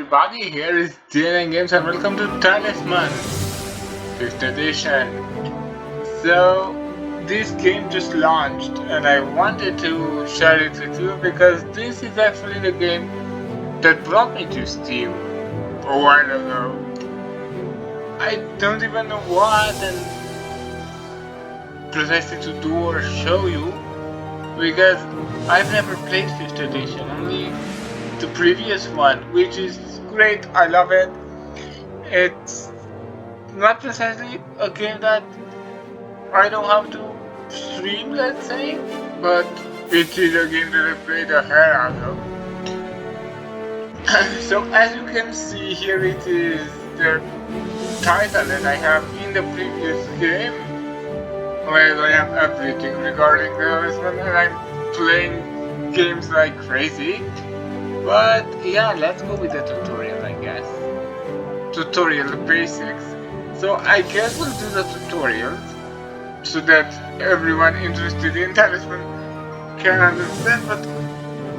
everybody, here is Daly Games and welcome to Talisman 5th edition. So, this game just launched and I wanted to share it with you because this is actually the game that brought me to Steam a while ago. I don't even know what and precisely to do or show you because I've never played 5th edition, only the previous one, which is great. I love it. It's not precisely a game that I know how to stream, let's say, but it is a game that I played the hell out of. So as you can see here, it is the title that I have in the previous game, where I have everything regarding the Talisman and I'm playing games like crazy. But yeah, let's go with the tutorial, I guess. Tutorial basics. So I guess we'll do the tutorials so that everyone interested in Talisman can understand, but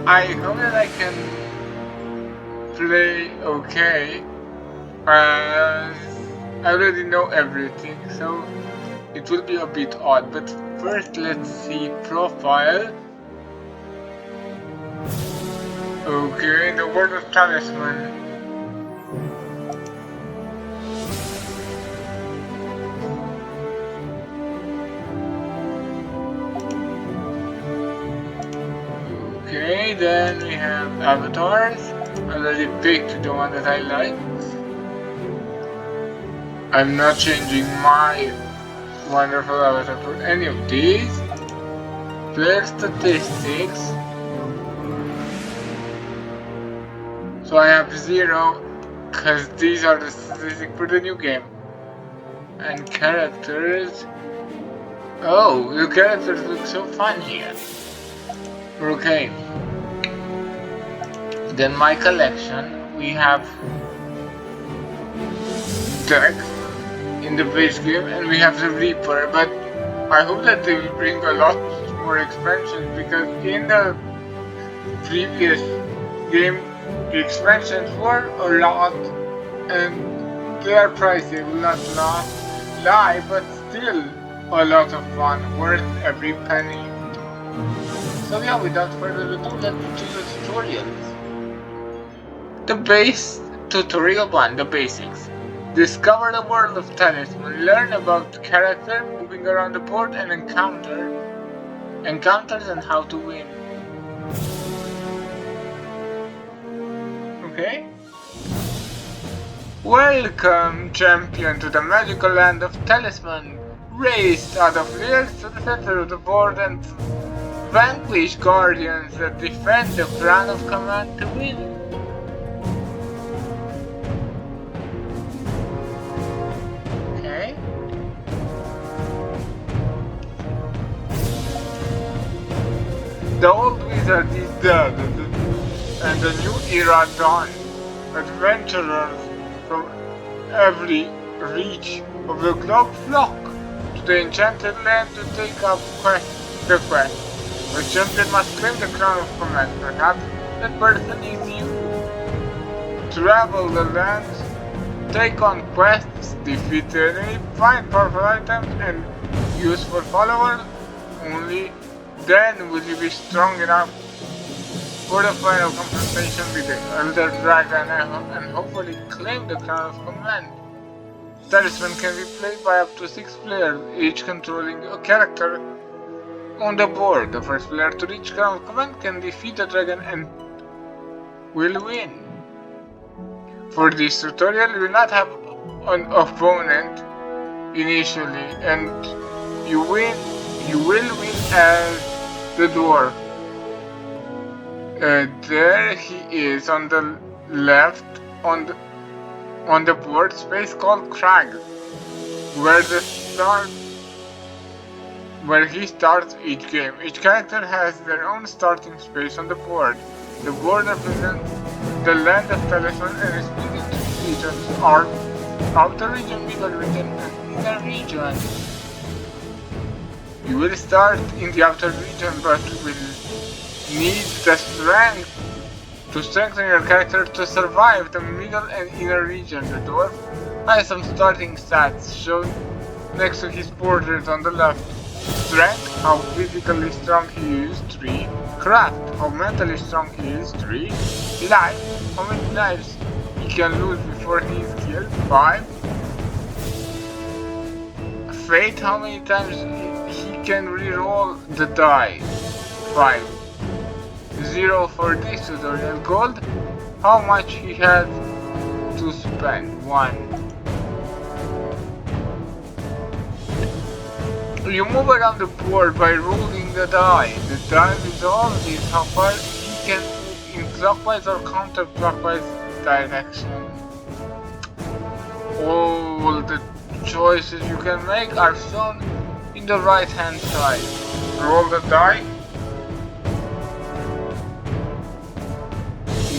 I hope that I can play okay. I already know everything, so it will be a bit odd. But first let's see profile. Okay, in the world of Talisman. Okay, then we have avatars. I already picked the one that I like. I'm not changing my wonderful avatar for any of these. Player statistics. So I have 0, because these are the statistics for the new game. And characters. Oh, the characters look so fun here. Okay. Then my collection, we have decks in the base game and we have the Reaper, but I hope that they will bring a lot more expansions because in the previous game the expansions were a lot and they are pricey, will not lie, but still a lot of fun, worth every penny. So yeah, without further ado, let's do the tutorials. The base tutorial 1, the basics. Discover the world of Talisman, learn about the character, moving around the board and encounters and how to win. Okay. Welcome, champion, to the magical land of Talisman. Race out of layers to the center of the board and vanquish guardians that defend the crown of command to win. Okay. The old wizard is dead and the new era dawned. Adventurers from every reach of the globe flock to the enchanted land to take up the quest. The champion must claim the crown of command. Perhaps that person is you. Travel the lands, take on quests, defeat the enemy, find powerful items and useful followers. Only then will you be strong enough for the final confrontation with the Elder Dragon and hopefully claim the crown of command. Talisman can be played by up to 6 players, each controlling a character on the board. The first player to reach crown of command can defeat the dragon and will win. For this tutorial, you will not have an opponent initially, and you will win as the Dwarf. There he is on the left on the board space called Crag, where he starts each game. Each character has their own starting space on the board. The board represents the land of Talisman and is split into 3 regions: outer region, middle region, and inner region. You will start in the outer region, but will need the strength To strengthen your character to survive the middle and inner region, the dwarf has some starting stats shown next to his portrait on the left. Strength, how physically strong he is, 3. Craft, how mentally strong he is, 3. Life, how many lives he can lose before he is killed, 5. Fate, how many times he can reroll the die, 5. 0 for this tutorial. Gold, how much he has to spend, 1. You move around the board by rolling the die. The die resolves is how far he can move in clockwise or counterclockwise direction. All the choices you can make are shown in the right hand side. Roll the die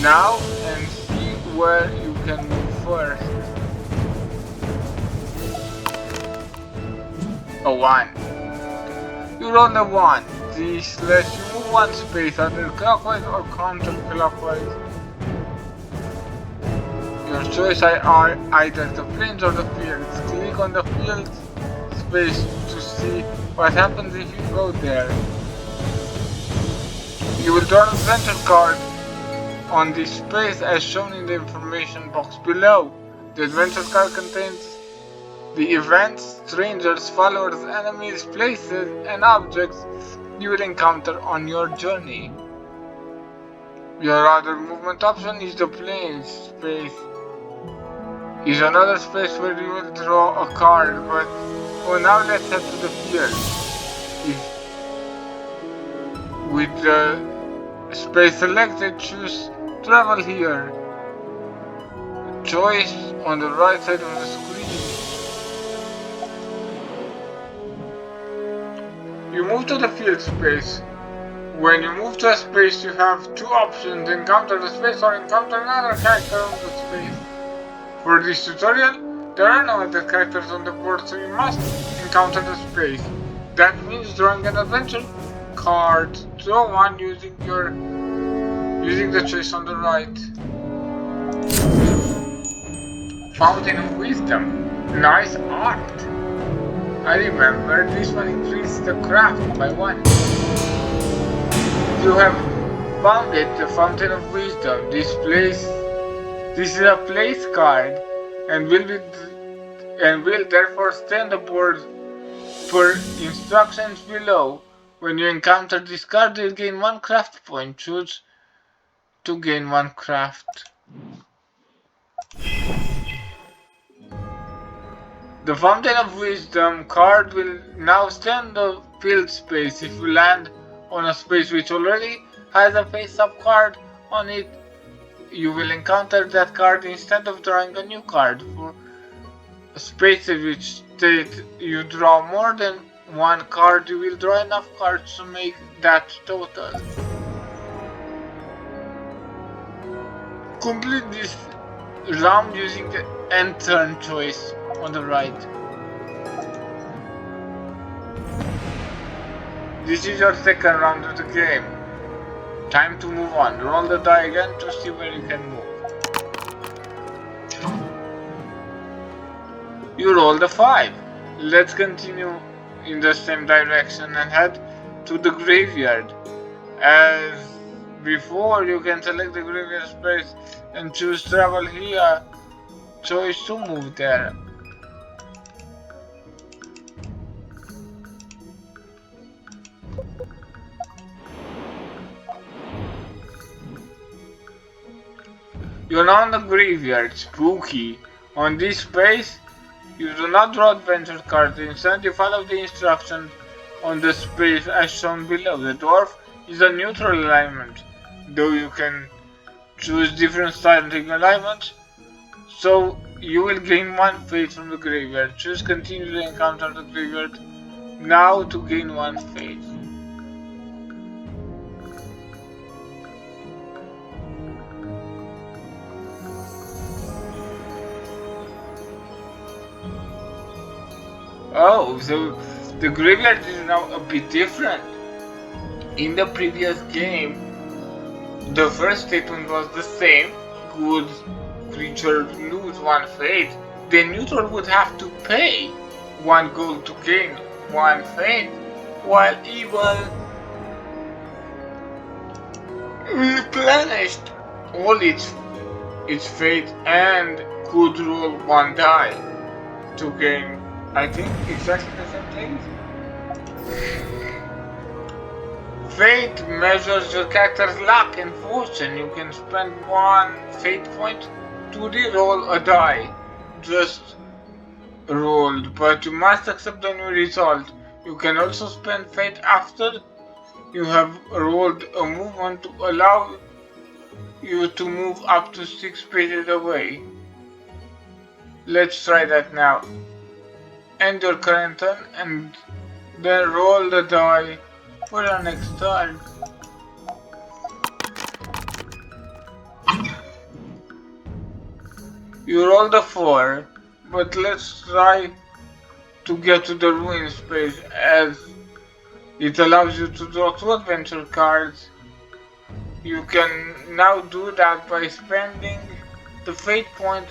now and see where you can move first. A 1. You roll a 1. This lets you move one space either clockwise or counterclockwise. Your choices are either the planes or the fields. Click on the field space to see what happens if you go there. You will draw an adventure card on this space as shown in the information box below. The adventure card contains the events, strangers, followers, enemies, places, and objects you will encounter on your journey. Your other movement option is the plane space. Is another space where you will draw a card, but for now let's head to the field. With the space selected, choose travel here. Choice on the right side of the screen. You move to the field space. When you move to a space, you have two options: encounter the space or encounter another character on the space. For this tutorial, there are no other characters on the board, so you must encounter the space. That means drawing an adventure card. Draw one using the choice on the right. Fountain of Wisdom. Nice art. I remember this one increased the craft by 1. You have found it, the Fountain of Wisdom. This is a place card and will therefore stay on the board per instructions below. When you encounter this card, you'll gain 1 craft point. Choose to gain 1 craft. The Fountain of Wisdom card will now stay on the field space. If you land on a space which already has a face-up card on it, you will encounter that card instead of drawing a new card. For a space in which state you draw more than 1 card, you will draw enough cards to make that total. Complete this round using the end turn choice on the right. This is your second round of the game. Time to move on. Roll the die again to see where you can move. You rolled a 5. Let's continue in the same direction and head to the graveyard. As before, you can select the graveyard space and choose travel here. Choice to move there. You're now on the graveyard, Puky. On this space, you do not draw adventure cards. Instead, you follow the instructions on the space as shown below. The Dwarf is a neutral alignment, though you can choose different starting alignments, so you will gain 1 fate from the graveyard. Choose continue to encounter the graveyard now to gain 1 fate. Oh, so the graveyard is now a bit different. In the previous game, The first statement was the same. Good creature lose 1 fate. The neutral would have to pay 1 gold to gain 1 fate, while evil replenished all its fate and could roll 1 die to gain, I think, exactly the same thing. Fate measures your character's luck and fortune. You can spend 1 fate point to re-roll a die just rolled, but you must accept the new result. You can also spend fate after you have rolled a movement to allow you to move up to 6 spaces away. Let's try that now. End your current turn and then roll the die for your next turn. You rolled a 4, but let's try to get to the ruin space, as it allows you to draw 2 adventure cards. You can now do that by spending the fate point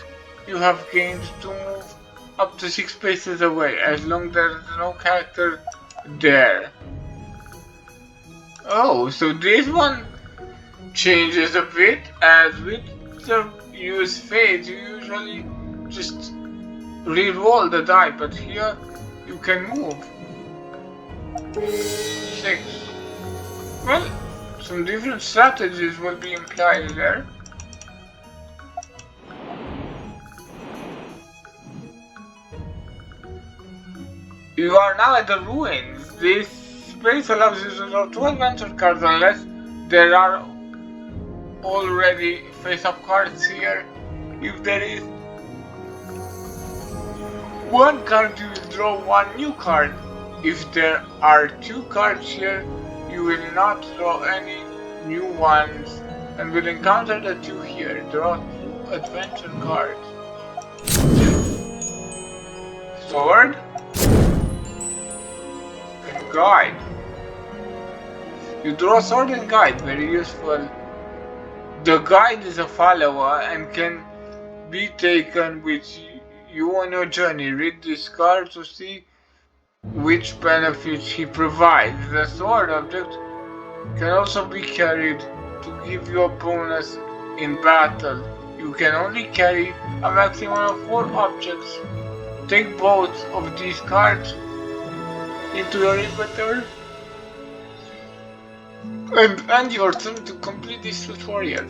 you have gained to move up to 6 spaces away, as long as there is no character there. Oh, so this one changes a bit, as with the use fate you usually just re-roll the die, but here you can move. 6. Well, some different strategies will be implied there. You are now at the ruins. This space allows you to draw 2 adventure cards unless there are already face-up cards here. If there is 1 card, you will draw 1 new card. If there are 2 cards here, you will not draw any new ones and will encounter the 2 here. Draw 2 adventure cards. Sword and guide. You draw sword and guide, very useful. The guide is a follower and can be taken with you on your journey. Read this card to see which benefits he provides. The sword object can also be carried to give you a bonus in battle. You can only carry a maximum of 4 objects. Take both of these cards into your inventory and end your turn to complete this tutorial.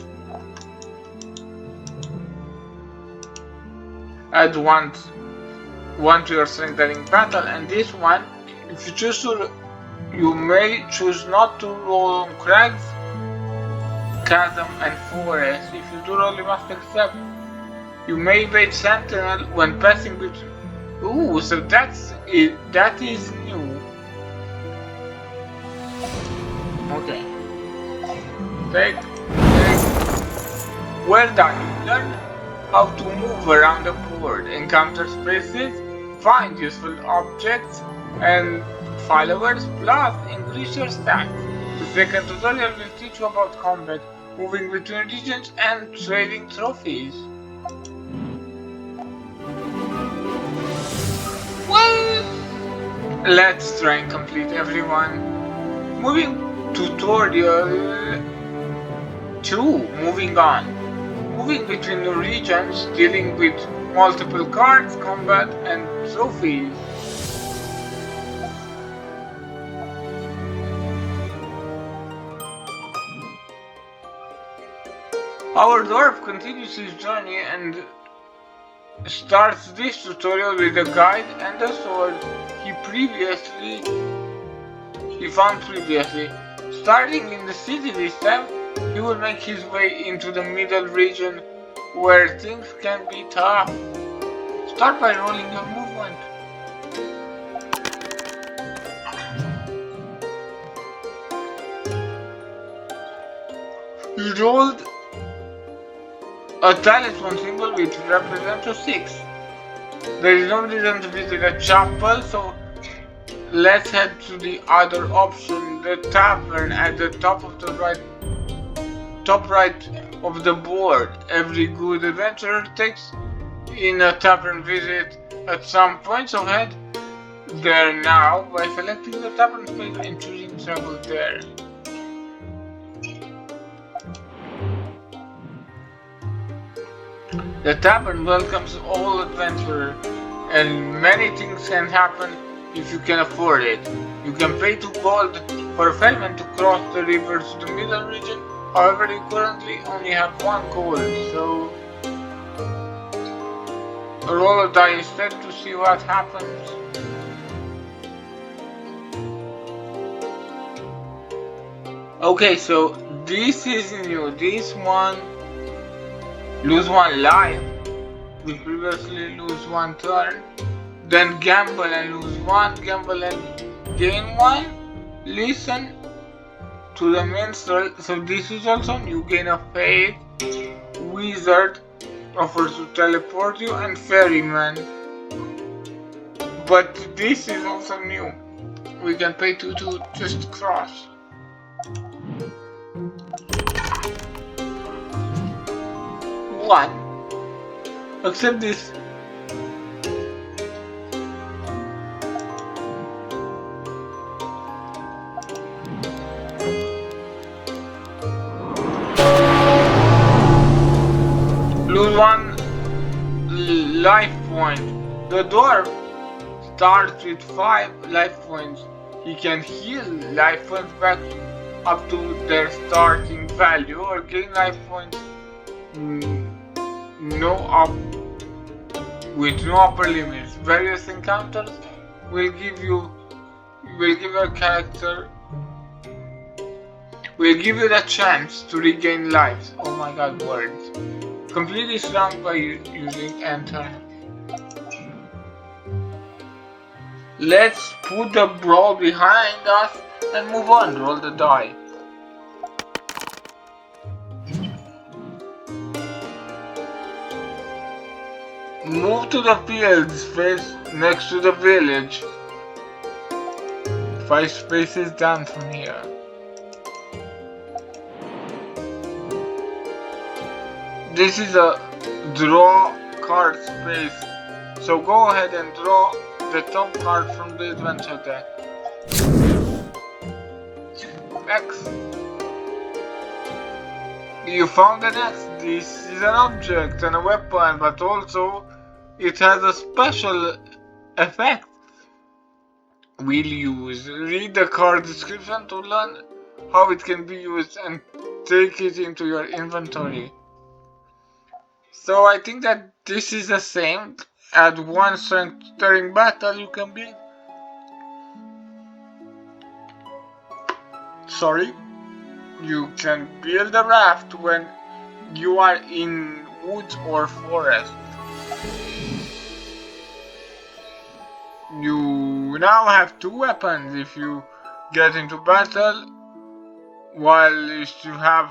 Add one to your strength in battle, and this one, if you choose to, you may choose not to roll on crags, chasm and forest. If you do roll, you must accept. You may evade sentinel when passing between. Ooh, so that's it. That is new. Okay. Take. Well done. You learn how to move around the board, encounter spaces, find useful objects and followers, plus increase your stats. The second tutorial will teach you about combat, moving between regions and trading trophies. Well, let's try and complete everyone. Moving tutorial 2, moving on. Moving between the regions, dealing with multiple cards, combat, and trophies. Our dwarf continues his journey and starts this tutorial with a guide and a sword he found previously. Starting in the city this time, he will make his way into the middle region where things can be tough. Start by rolling your movement. You rolled a talisman symbol which represents a 6. There is no reason to visit a chapel, so let's head to the other option, the tavern at the top of the right top right of the board. Every good adventurer takes in a tavern visit at some points ahead there now by selecting the tavern space and choosing travel there. The tavern welcomes all adventurers, and many things can happen if you can afford it. You can pay 2 gold for a ferryman to cross the river to the middle region. However, you currently only have 1 gold, so roll a die instead to see what happens. Okay, so this is new. This one, lose 1 life. We previously lose 1 turn. Then gamble and lose 1, gamble and gain 1. Listen to the minstrel. So this is also new. Gain a faith. Wizard offers to teleport you, and ferryman. But this is also new. We can pay 2 to just cross. One. Accept this. Lose 1 life point. The dwarf starts with 5 life points. He can heal life points back up to their starting value or gain life points with no upper limits. Various encounters will give your character the chance to regain lives. Oh my god, words. Complete this round by using enter. Let's put the brawl behind us and move on. Roll the die. Move to the fields face next to the village. 5 spaces down from here. This is a draw card space, so go ahead and draw the top card from the adventure deck. X. You found an X. This is an object and a weapon, but also it has a special effect we'll use. Read the card description to learn how it can be used and take it into your inventory. So I think that this is the same. Add 1 strength during battle. You can build. You can build a raft when you are in woods or forest. You now have 2 weapons. If you get into battle, while if you have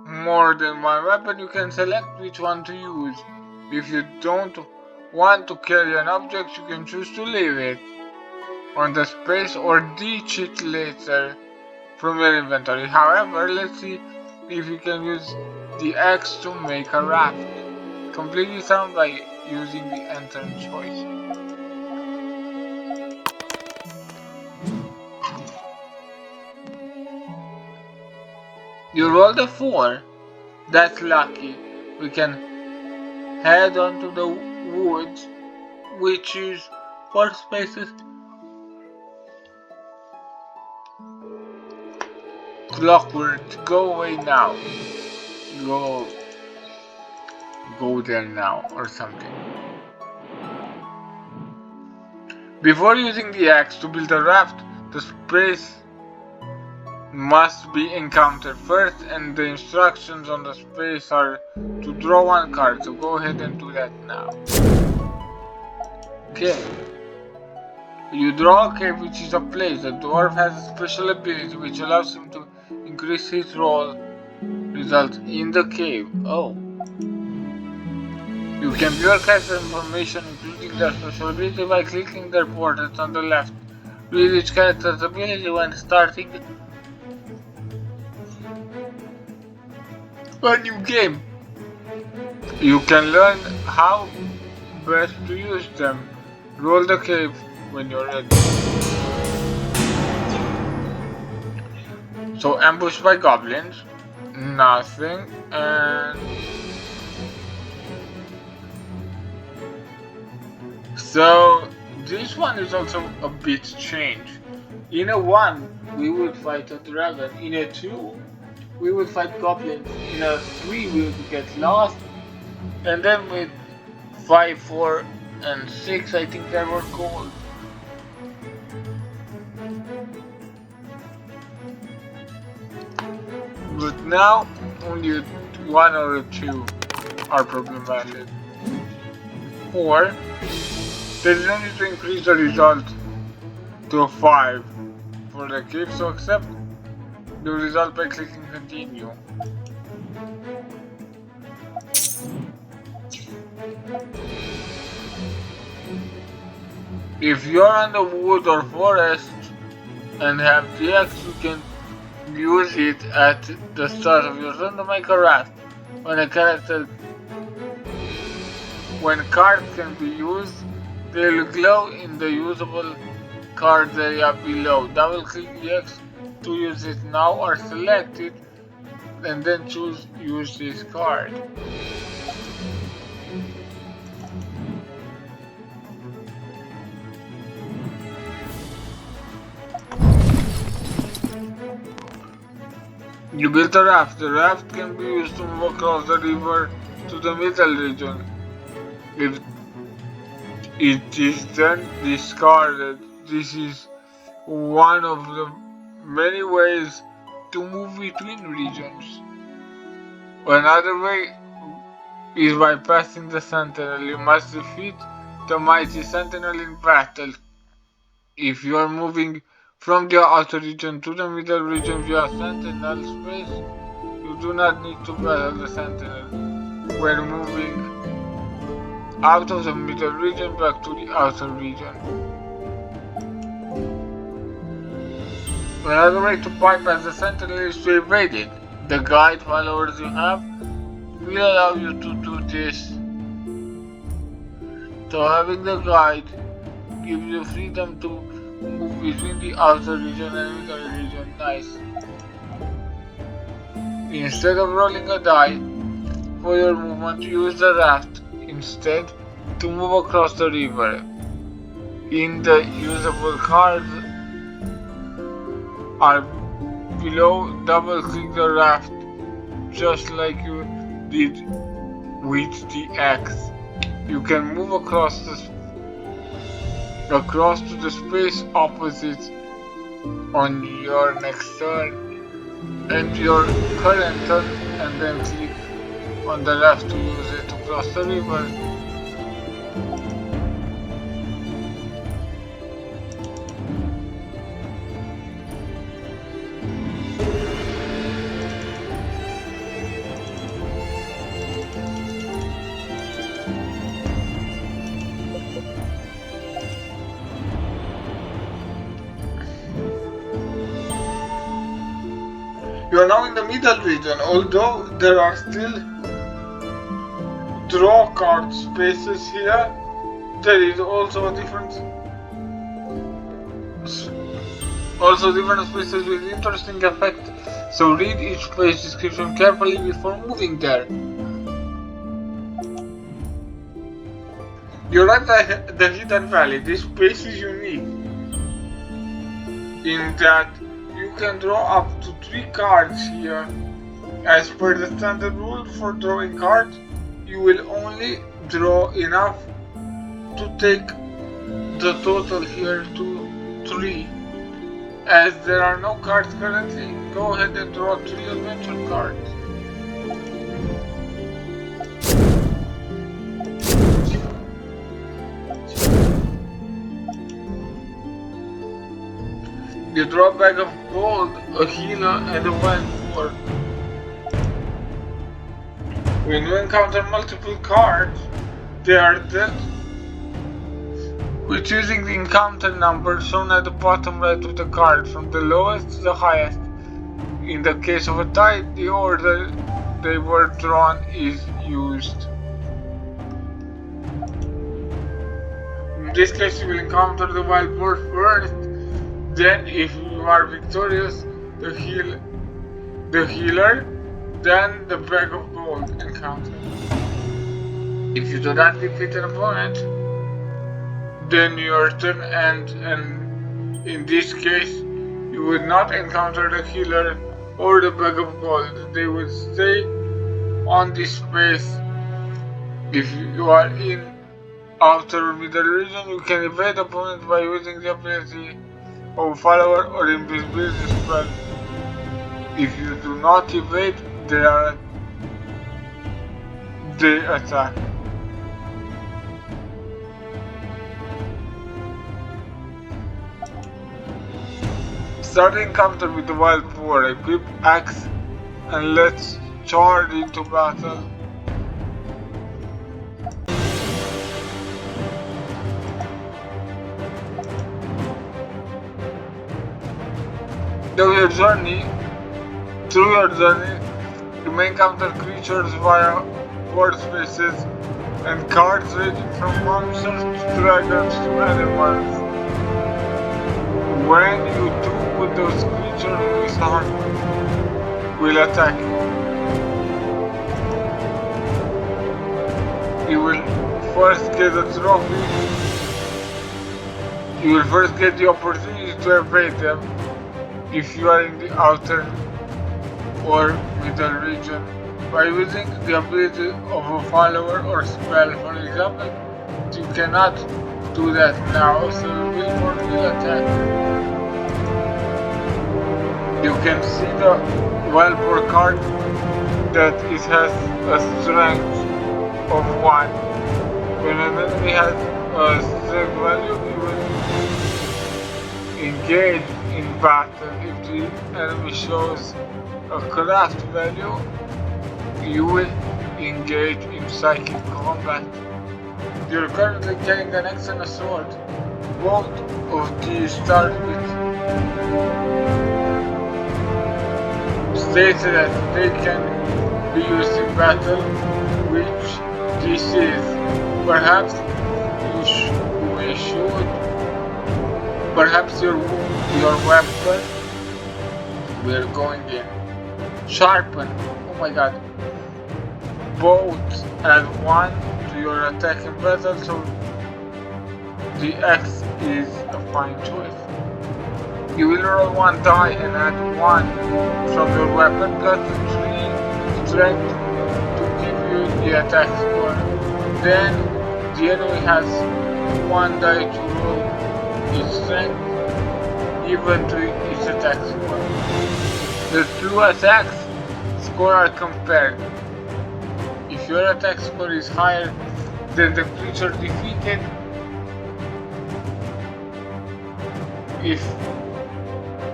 more than 1 weapon, you can select which one to use. If you don't want to carry an object, you can choose to leave it on the space or ditch it later from your inventory. However, let's see if you can use the X to make a raft. Complete this round by using the enter choice. You rolled a 4. That's lucky. We can head on to the woods, which is 4 spaces. Clockwork, go away now. Go there now, or something. Before using the axe to build a raft, the space must be encountered first, and the instructions on the space are to draw 1 card, so go ahead and do that now. Okay. You draw a cave, which is a place. The dwarf has a special ability which allows him to increase his roll result in the cave. Oh. You can view your character information, including their special ability, by clicking their portraits on the left. Read each character's ability when starting. a new game. You can learn how best to use them. Roll the cave when you're ready. So ambushed by goblins, nothing, and so this one is also a bit changed. In a 1, we would fight a dragon. In a 2, we would fight goblins. In a 3, we would get lost. And then with 5, 4, and 6, I think they were called. But now, only 1 or 2 are problematic. Or, there is no need to increase the result to 5 for the cave, so accept the result by clicking continue. If you're in the wood or forest and have the axe, you can use it at the start of your turn to make a raft. When cards can be used, they will glow in the usable cards area below. Double click the X to use it now or select it and then choose use this card. You built a raft. The raft can be used to move across the river to the middle region. If it is then discarded, this is one of the many ways to move between regions. Another way is by passing the sentinel. You must defeat the mighty sentinel in battle. If you are moving from the outer region to the middle region via sentinel space, you do not need to battle the sentinel. When moving out of the middle region back to the outer region. Another way to bypass the sentinel is to evade it. The guide followers you have will allow you to do this. So having the guide gives you freedom to move between the outer region and middle region. Nice. Instead of rolling a die for your movement, use the raft instead to move across the river. In the usable cards are below. Double click the raft just like you did with the X. You can move across to the space opposite on your next turn and your current turn, and then click on the raft to use it to cross the river. You are now in the middle region. Although there are still draw card spaces here, there is also different spaces with interesting effect. So read each space description carefully before moving there. You arrive at the Hidden Valley. This space is unique in that you can draw up to 3 cards here. As per the standard rule for drawing cards, you will only draw enough to take the total here to 3. As there are no cards currently, go ahead and draw 3 adventure cards. You draw a bag of gold, a healer, and a wine for. When you encounter multiple cards, they are dealt with using the encounter number shown at the bottom right of the card, from the lowest to the highest. In the case of a tie, the order they were drawn is used. In this case, you will encounter the wild boar first. Then, if you are victorious, the healer, then the bag of gold encounter. If you do not defeat an opponent, then your turn ends, and in this case, you would not encounter the healer or the bag of gold. They will stay on this space. If you are in outer middle region, you can evade opponents by using the ability of follower or invisibility spell. If you do not evade, they attack. Start the encounter with the wild boar, equip axe, and let's charge into battle. Through your journey, you may encounter creatures via board spaces and cards ranging from monsters to dragons to animals. When you do with those creatures, will attack you. You will first get a trophy. You will first get the opportunity to evade them if you are in the outer or middle region by using the ability of a follower or spell. For example, you cannot do that now, so Wilbur will attack. You can see the Wilbur card that it has a strength of 1. When an enemy has a strength value, you will engage in battle. If the enemy shows a craft value, you will engage in psychic combat. You're currently carrying an axe and a sword. Both of these start with states that they can be used in battle, which this is. Perhaps we should. Perhaps your weapon. We're going in. Sharpen. Oh my god. Both add 1 to your attack in battle, so the axe is a fine choice. You will roll 1 die and add 1 from your weapon plus 3 strength to give you the attack score. Then the enemy has 1 die to roll its strength given to its attack score. The 2 attacks score are compared. If your attack score is higher than the creature defeated, if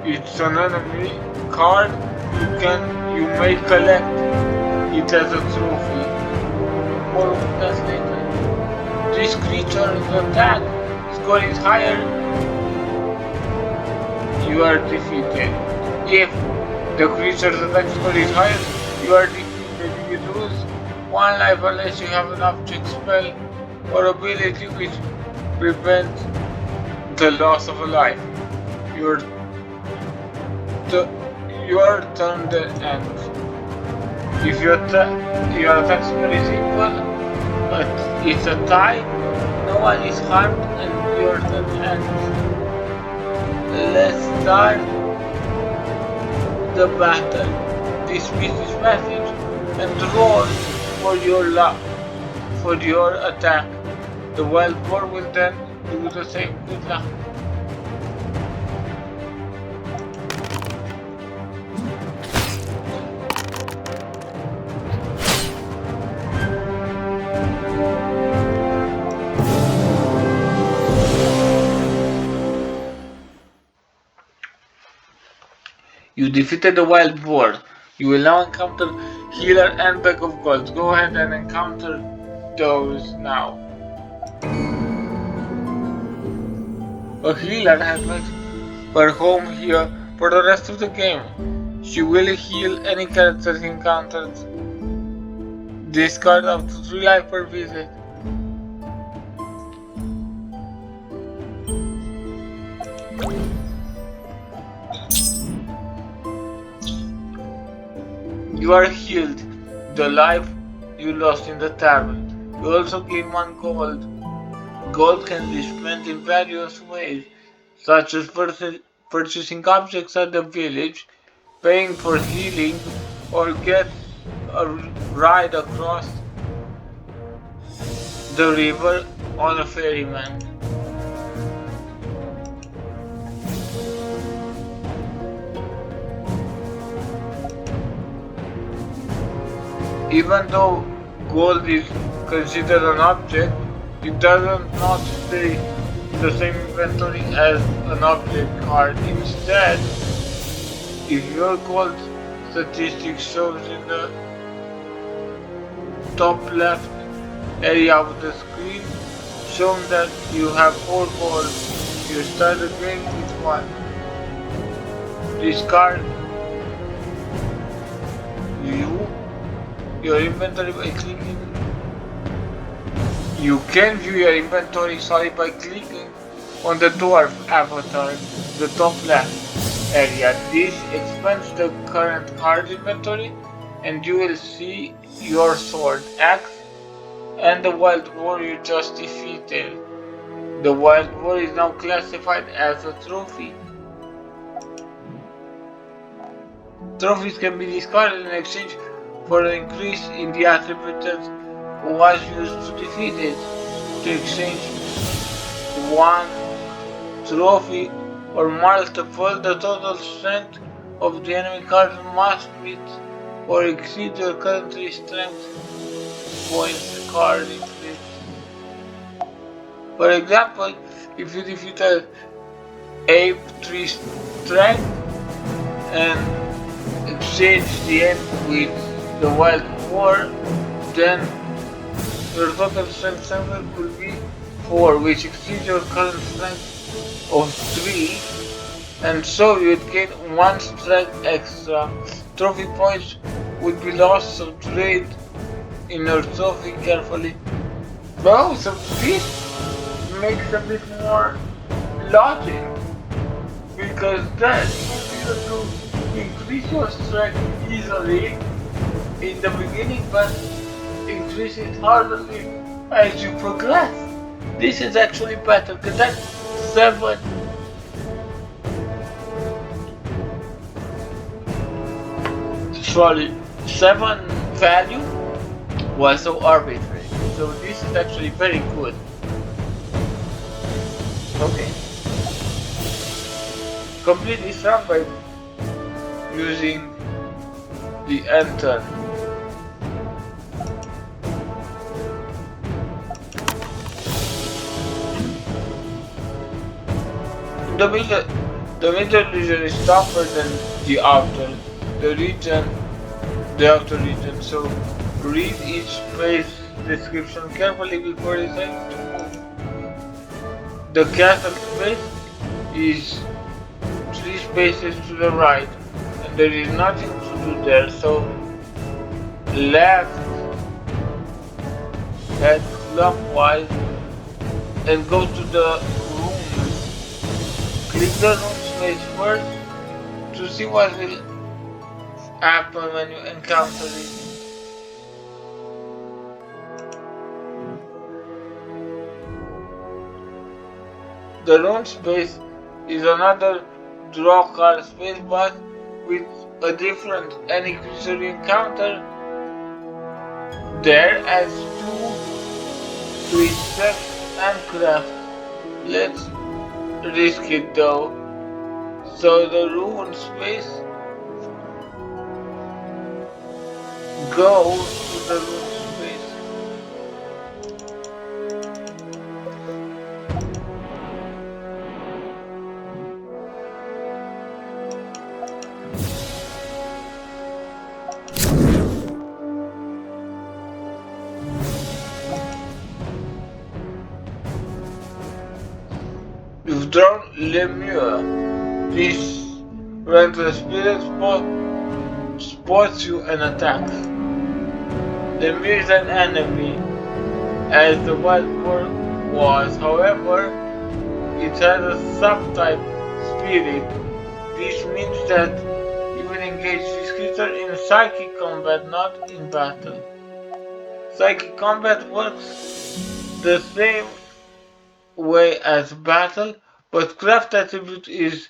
it's an enemy card, you may collect it as a trophy. More of that later. This creature's attack score is higher, you are defeated. If the creature's attack score is higher, you are defeated. You lose 1 life unless you have an object spell or ability which prevents the loss of a life. Your turn then ends. If your attack score is equal, but it's a tie, no one is harmed and your turn ends. Let's start the battle. Dismiss this message and roll for your attack. The wild boar will then do the same. Good luck. You defeated the wild boar. You will now encounter healer and bag of gold. Go ahead and encounter those now. A healer has made her home here for the rest of the game. She will heal any character encountered Discard up to 3 life per visit. You are healed the life you lost in the tavern. You also gain 1 gold. Gold can be spent in various ways, such as purchasing objects at the village, paying for healing, or get a ride across the river on a ferryman. Even though gold is considered an object, it doesn't not stay in the same inventory as an object card. Instead, if your gold statistic shows in the top left area of the screen, shown that you have 4 gold, you start the game with 1. Discard your inventory by clicking. You can view your inventory by clicking on the Dwarf avatar, the top left area. This expands the current card inventory, and you will see your sword, axe, and the wild warrior just defeated. The wild warrior is now classified as a trophy. Trophies can be discarded in exchange for an increase in the attribute that was used to defeat it. To exchange 1 trophy or multiple, the total strength of the enemy card must meet or exceed your current strength points card increase. For example, if you defeat an ape 3 strength and exchange the end with the wild war, then your total strength 7 will be 4, which exceeds your current strength of 3, and so you would gain 1 strength extra. Trophy points would be lost, so trade in your trophy carefully. Well, so this makes a bit more logic, because then you will to increase your strength easily in the beginning, but increase it hardly as you progress. This is actually better, because that's 7. Sorry, 7 value was so arbitrary. So this is actually very good. Okay. Complete this run by using the enter. The middle region is tougher than the outer region, so read each space description carefully before deciding to move. The castle space is 3 spaces to the right, and there is nothing to do there, so left, head clockwise, and go to the rooms. Click the room space first to see what will happen when you encounter it. The room space is another draw card space, but with a different any creature you encounter there as 2 to inspect and craft. Let's risk it though. So the rune space goes to the rune space. You've drawn Lemure. This when the spirit spots you and attacks. Lemire is an enemy, as the wild boar was. However, it has a subtype spirit. This means that you will engage this creature in psychic combat, not in battle. Psychic combat works the same way as battle, but craft attribute is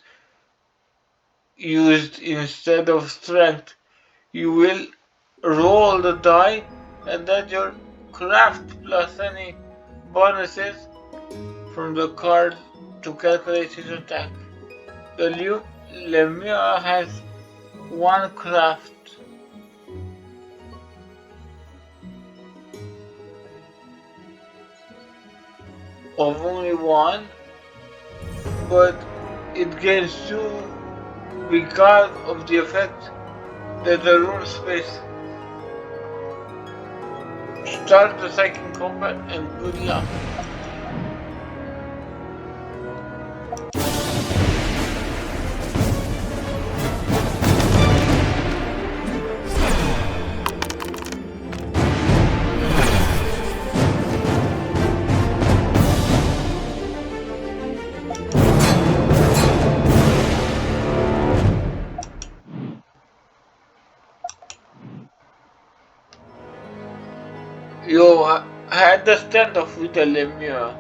used instead of strength. You will roll the die and add your craft plus any bonuses from the card to calculate his attack. The Lemure has one craft of only one, but it gains two because of the effect that the rune space. Start the psychic combat and good luck. You had the standoff with the Lemure.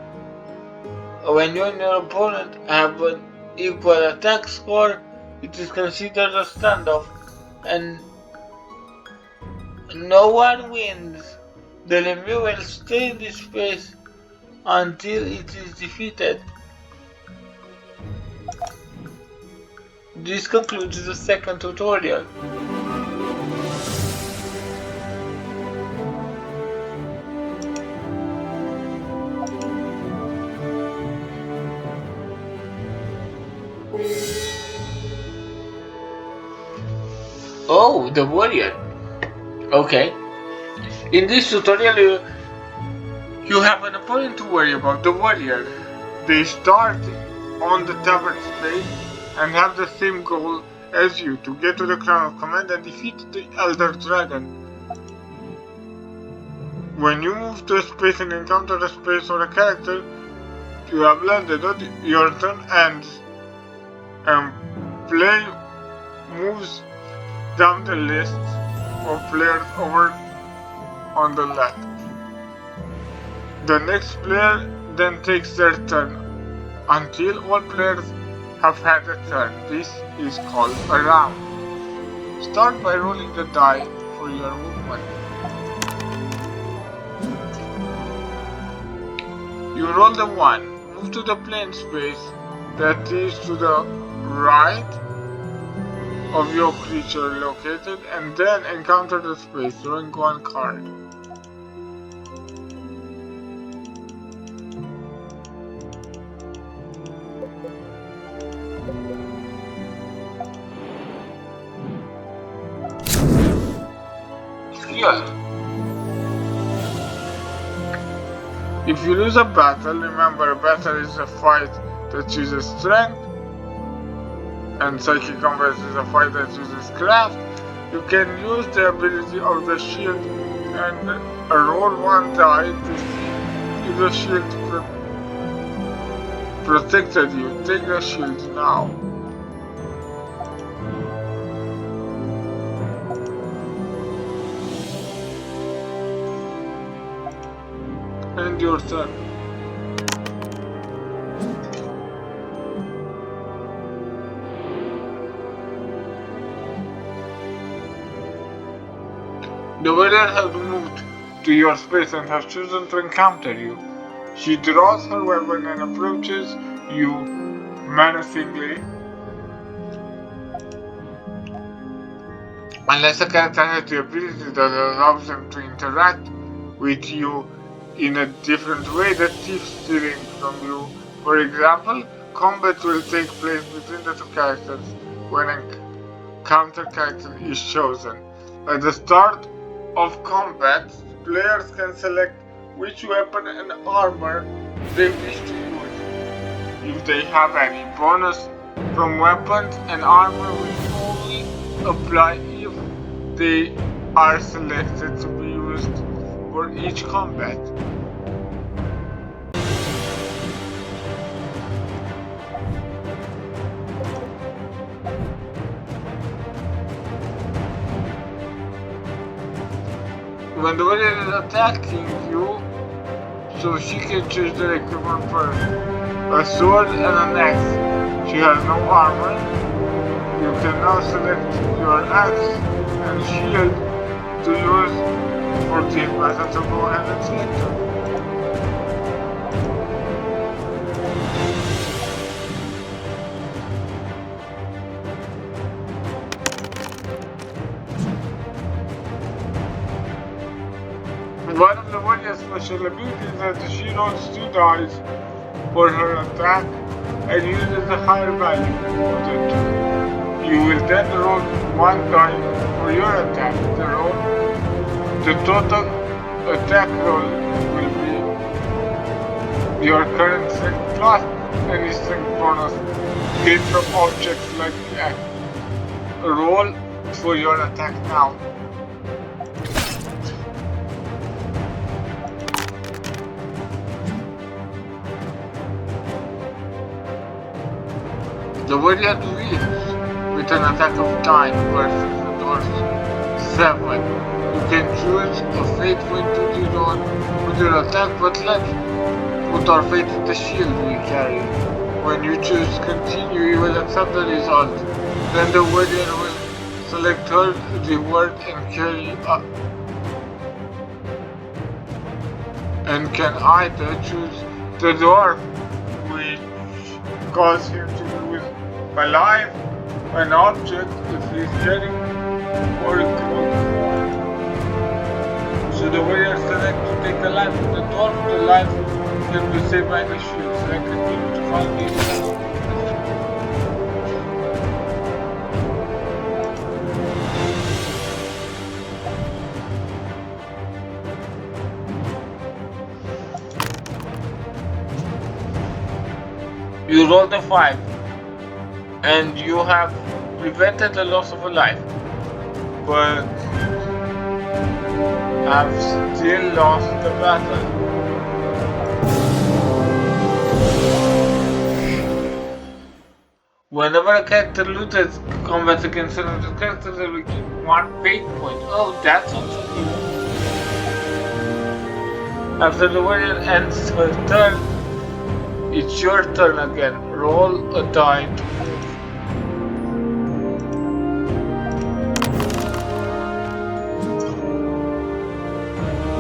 When you and your opponent have an equal attack score, it is considered a standoff, and no one wins. The Lemure will stay in this space until it is defeated. This concludes the second tutorial. Oh, the warrior. Okay. In this tutorial, you have an opponent to worry about, the warrior. They start on the tavern space and have the same goal as you, to get to the Crown of Command and defeat the Elder Dragon. When you move to a space and encounter a space or a character you have landed on, your turn ends, and play moves down the list of players over on the left. The next player then takes their turn until all players have had a turn. This is called a round. Start by rolling the die for your movement. You roll the 1, move to the plane space that is to the right of your creature located, and then encounter the space, drawing one card. Skill. If you lose a battle, remember a battle is a fight that uses strength, and psychic combat is a fight that uses craft. You can use the ability of the shield and roll one die to see if the shield protected you. Take the shield now. End your turn. The warrior has moved to your space and has chosen to encounter you. She draws her weapon and approaches you menacingly. Unless a character has the ability that allows them to interact with you in a different way that keeps stealing from you. For example, combat will take place between the two characters when a counter character is chosen. At the start of combat, players can select which weapon and armor they wish to use. If they have any, bonus from weapons and armor will only apply if they are selected to be used for each combat. When the warrior is attacking you, so she can choose the equipment first. A sword and an axe. She has no armor. You can now select your axe and shield to use for team methods to go ahead and select them. One of the warrior's special abilities is that she rolls 2 dice for her attack and uses a higher value of the 2. You will then roll 1 die for your attack. The total attack roll will be your current strength plus any strength bonus gained from objects like the axe. Roll for your attack now. The warrior wins with an attack of 9 versus the dwarf 7. You can choose a fate point to reroll with your attack, but let's put our fate in the shield we carry. When you choose continue, you will accept the result. Then the warrior will select her reward and carry up. And can either choose the dwarf, which cause him to lose a life, an object if he's carrying, or a close. So the warrior selects to take a life of the dwarf. The life can be saved by the shield. So I continue to find these. You roll the 5, and you have prevented the loss of a life, but have still lost the battle. Whenever a character loses combat against another character, they will get 1 fate point. Oh, that's also new. After the warrior ends her turn, it's your turn again. Roll a die to move.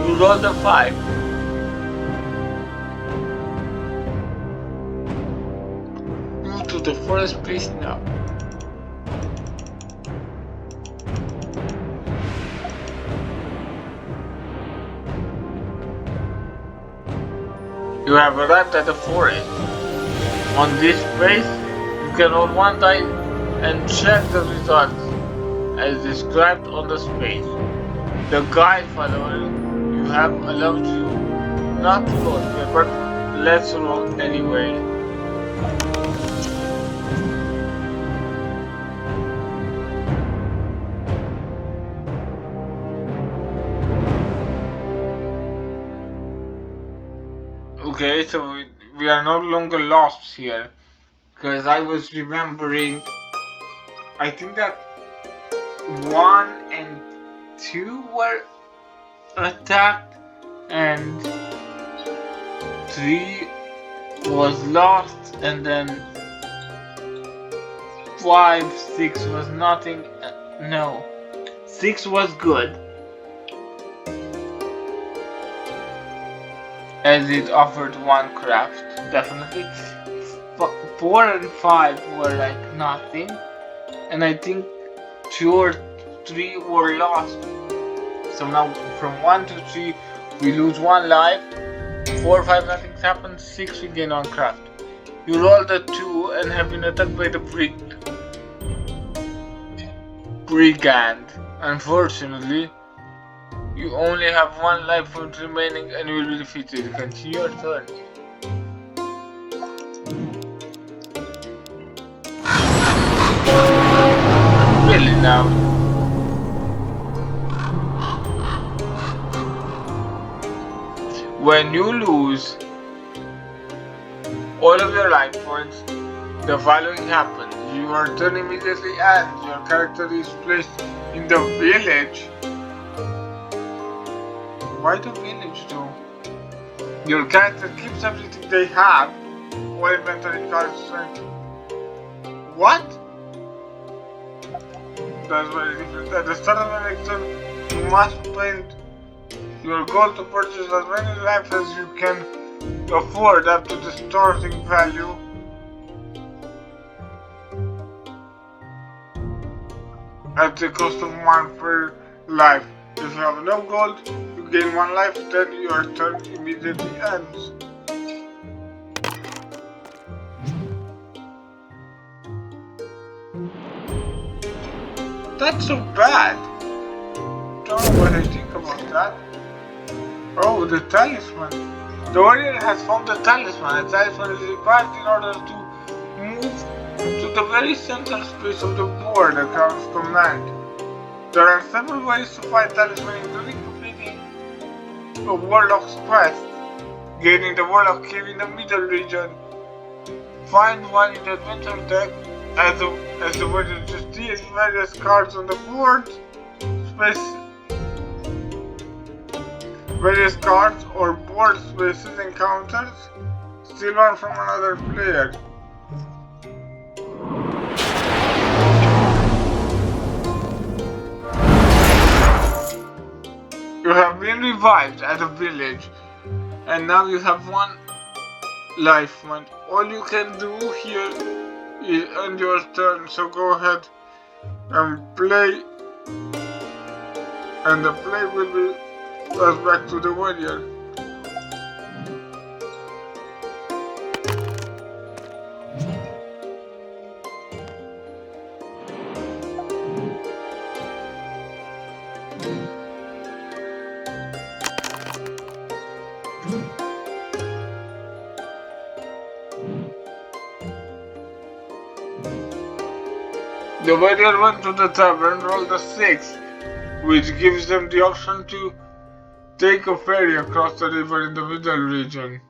You roll the 5. Move to the first place now. You have arrived at the forest. On this space, you can roll 1 die and check the results as described on the space. The guide follower you have allowed you not to roll here, but let's roll anyway. Okay, so we are no longer lost here, because I was remembering, I think that 1 and 2 were attacked and 3 was lost, and then 5, 6 was nothing. No, 6 was good, as it offered 1 craft, definitely. 4 and 5 were like nothing, and I think 2 or 3 were lost. So now from 1 to 3 we lose 1 life, 4, 5 nothing's happened, 6 we gain 1 craft. You roll the 2 and have been attacked by the brigand. Unfortunately, you only have 1 life point remaining and you will be defeated. Continue your turn. Really now? When you lose all of your life points, the following happens. Your turn immediately ends. Your character is placed in the village. Why the village though? Your character keeps everything they have. All inventory cards. What? That's very different. At the start of the next turn, you must spend your gold to purchase as many lives as you can afford up to the starting value. At the cost of 1 per life. If you have no gold, you gain 1 life, then your turn immediately ends. That's so bad. Don't know what I think about that. Oh, the Talisman. The warrior has found the Talisman. The Talisman is required in order to move to the very center space of the board across command. There are several ways to find Talisman, including completing a Warlock's quest, gaining the Warlock Cave in the middle region, find one in the adventure deck as the warrior just deals various cards on the board, various cards or board spaces encounters, steal one from another player. You have been revived at a village, and now you have 1 life point. All you can do here is end your turn, so go ahead and play, and the play will be us back to the warrior. The warrior went to the tavern, rolled a 6, which gives them the option to take a ferry across the river in the middle region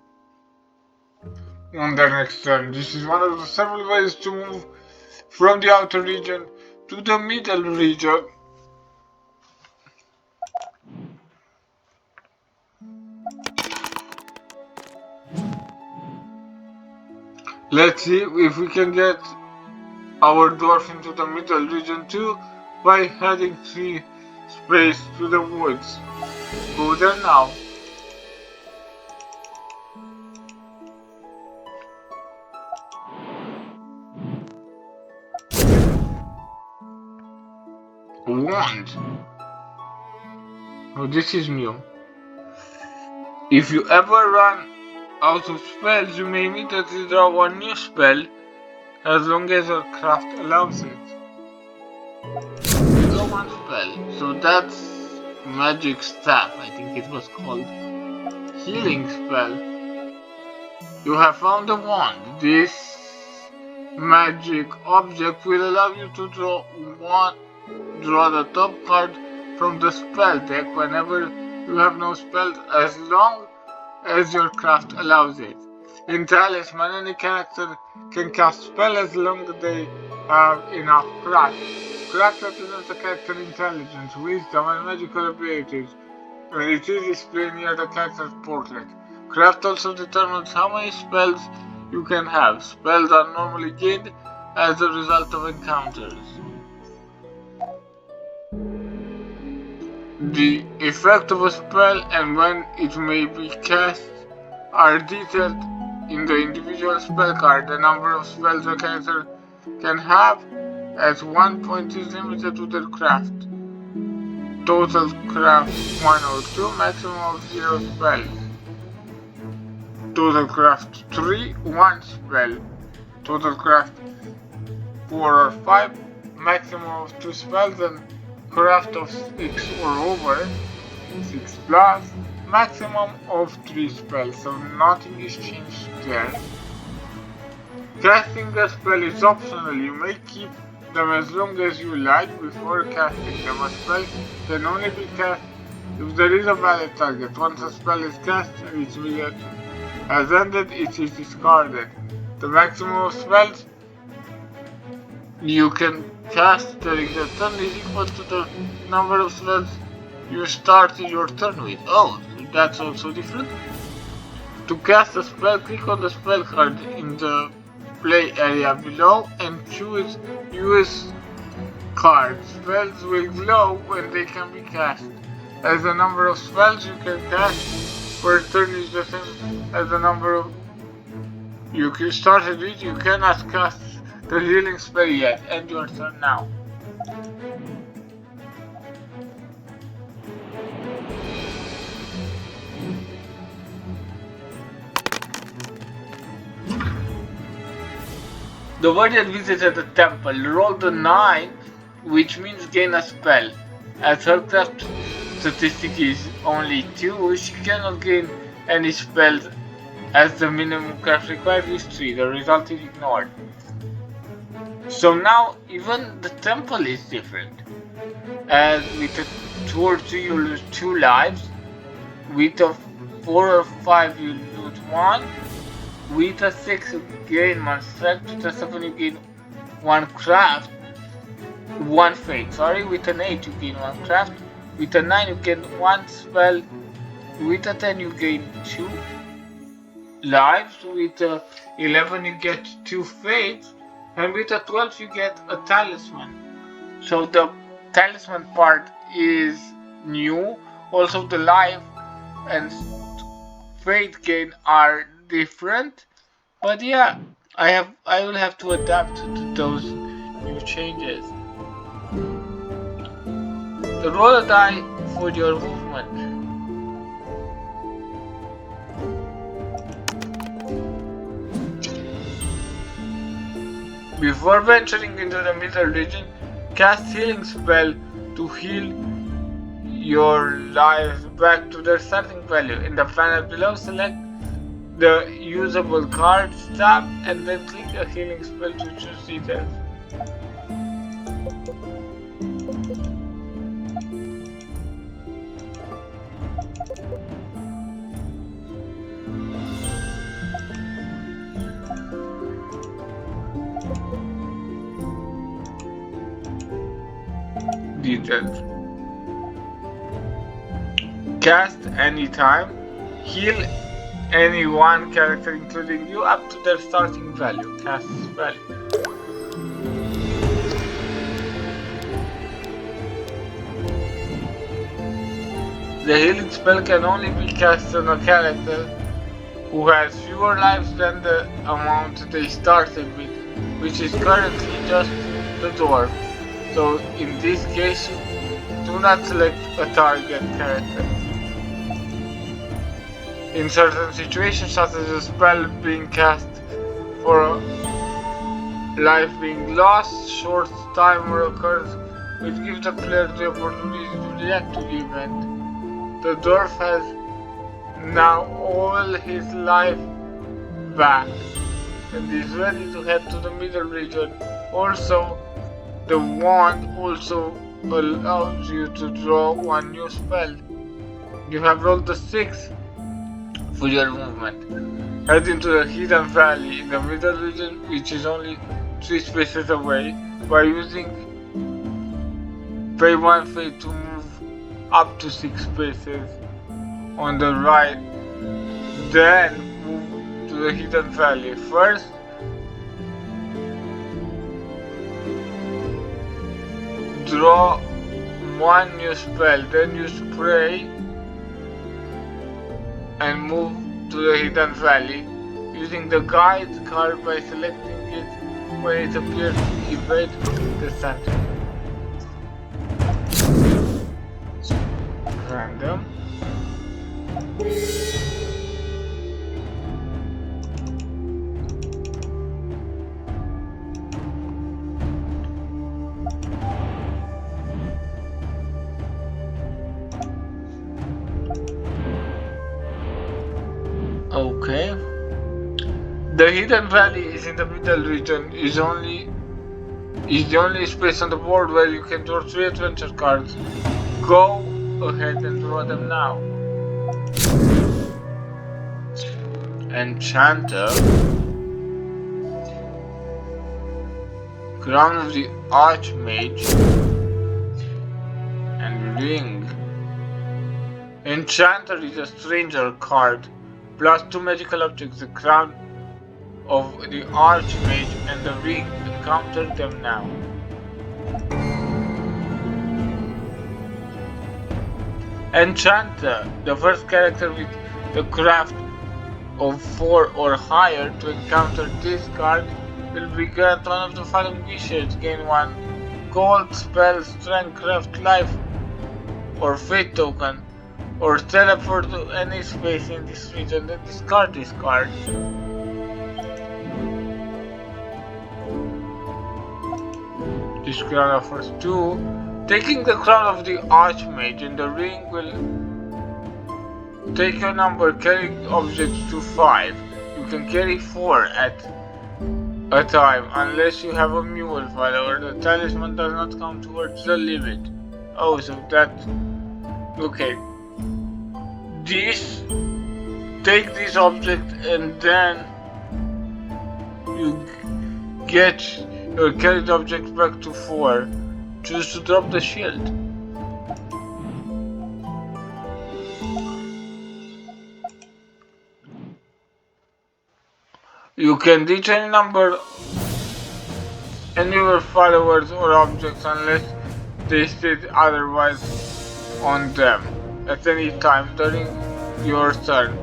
on their next turn. This is one of the several ways to move from the outer region to the middle region. Let's see if we can get our dwarf into the middle region too by heading 3 space to the woods. Go there now. Wand. Oh, this is new. If you ever run out of spells, you may immediately draw 1 new spell as long as your craft allows it. Draw 1 spell. So that's magic staff, I think it was called. Healing spell. You have found a wand. This magic object will allow you to draw the top card from the spell deck whenever you have no spells, as long as your craft allows it. In Talisman, any character can cast spell as long as they have enough craft. Craft represents a character's intelligence, wisdom, and magical abilities, and it is displayed near the character's portrait. Craft also determines how many spells you can have. Spells are normally gained as a result of encounters. The effect of a spell and when it may be cast are detailed in the individual spell card. The number of spells a character can have at 1 point is limited to their craft. Total craft 1 or 2, maximum of 0 spells. Total craft 3, 1 spell. Total craft 4 or 5, maximum of 2 spells, and craft of 6 or over, 6 plus, maximum of 3 spells, so nothing is changed there. Casting a spell is optional. You may keep them as long as you like before casting them. A spell can only be cast If there is a valid target, once a spell is cast and its immediate has ended, it is discarded. The maximum of spells you can cast during the turn is equal to the number of spells you started your turn with. Oh, that's also different. To cast a spell, click on the spell card in the play area below and choose use card. Spells will glow when they can be cast. As the number of spells you can cast per turn is the same as the number of you started with, you cannot cast the healing spell yet. End your turn now. The warrior visited the temple, rolled a 9, which means gain a spell. As her craft statistic is only 2, she cannot gain any spells as the minimum craft required is 3. The result is ignored. So now even the temple is different. As with a 2 or 3 you lose 2 lives, with a 4 or 5 you lose 1, with a 6 you gain 1 strength, with a 7 you gain 1 craft, 1 fate, with an 8 you gain 1 craft, with a 9 you gain 1 spell, with a 10 you gain 2 lives, with a 11 you get 2 fates, and with a 12 you get a talisman. So the talisman part is new. Also the life and fate gain are different, but yeah, I will have to adapt to those new changes. So roll a die for your movement. Before venturing into the middle region, cast healing spell to heal your lives back to their starting value. In the panel below, select the usable cards tab and then click a healing spell to choose details. Details. Cast anytime. Heal any one character including you up to their starting value. Cast spell. The healing spell can only be cast on a character who has fewer lives than the amount they started with, which is currently just the Dwarf. So in this case, do not select a target character. In certain situations, such as a spell being cast for a life being lost, short timer occurs which gives the player the opportunity to react to the event. The Dwarf has now all his life back and is ready to head to the middle region. Also, the wand also allows you to draw one new spell. You have rolled a 6 for your movement. Head into the hidden valley in the middle region, which is only 3 spaces away, by using pay 1 fate to move up to 6 spaces on the right. Then move to the hidden valley. First, draw 1 new spell, then use pray and move to the hidden valley using the guide card by selecting it when it appears to evade the center. Random. Okay. The hidden valley is in the middle region. Is the only space on the board where you can draw 3 adventure cards. Go ahead and draw them now. Enchanter, Crown of the Archmage, and Ring. Enchanter is a stranger card, plus 2 magical objects, the Crown of the Archmage and the Ring. Encounter them now. Enchanter, the first character with the craft of 4 or higher to encounter this card will be granted one of the following wishes: gain 1 gold, spell, strength, craft, life, or fate token, or teleport to any space in this region, then discard this card. This crown offers 2. Taking the crown of the Archmage and the ring will take your number carrying objects to 5. You can carry 4 at a time unless you have a mule follower. The talisman does not count towards the limit. Oh, so that... okay. Take this object and then you get your carried object back to 4. Choose to drop the shield. You can ditch any number, any of your followers or objects unless they state otherwise on them at any time during your turn.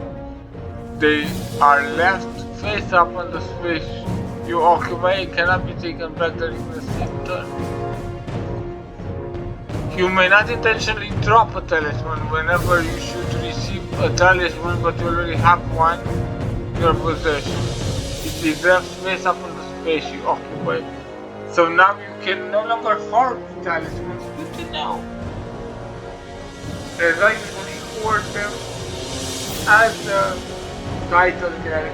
They are left face up on the space you occupy and cannot be taken back during the same turn. You may not intentionally drop a talisman whenever you should receive a talisman, but you already have one in your possession. It is left face up on the space you occupy. So now you can no longer hoard the talismans. Good to know. As I usually hoard them as the title gets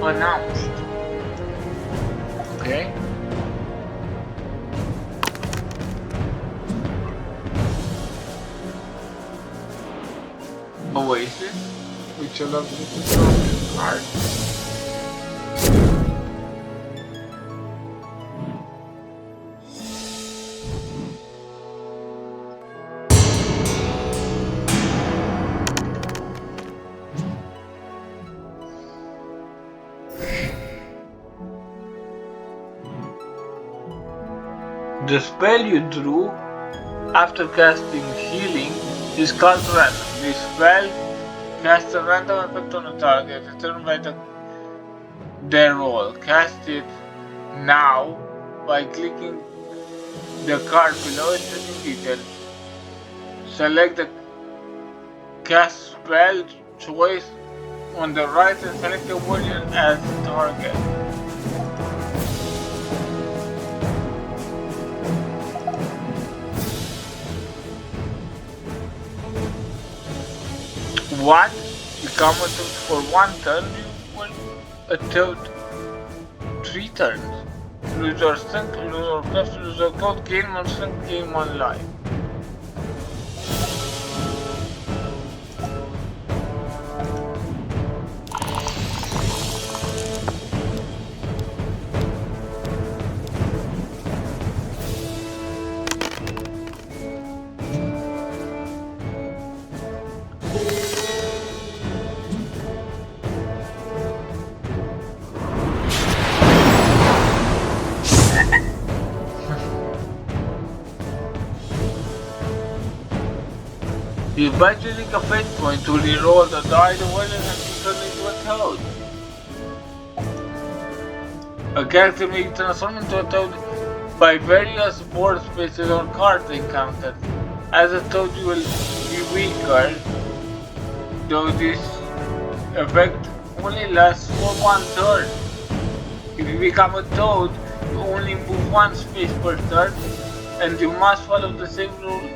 announced. Okay. Oasis, which allows you to draw two cards. The spell you drew after casting Healing is called Random. This spell casts a random effect on a target determined by their roll. Cast it now by clicking the card below it in detail. Select the cast spell choice on the right and select the warrior as the target. One, become a toad for 1 turn, you will a toad 3 turns. Lose your strength, lose your craft, lose your gold, gain 1 strength, gain 1 life. By choosing a fate point to reroll the die, the warrior and turn into a toad. A character may be transformed into a toad by various board spaces or cards encountered. As a toad, you will be weaker, though this effect only lasts for 1 turn. If you become a toad, you only move 1 space per turn, and you must follow the same rule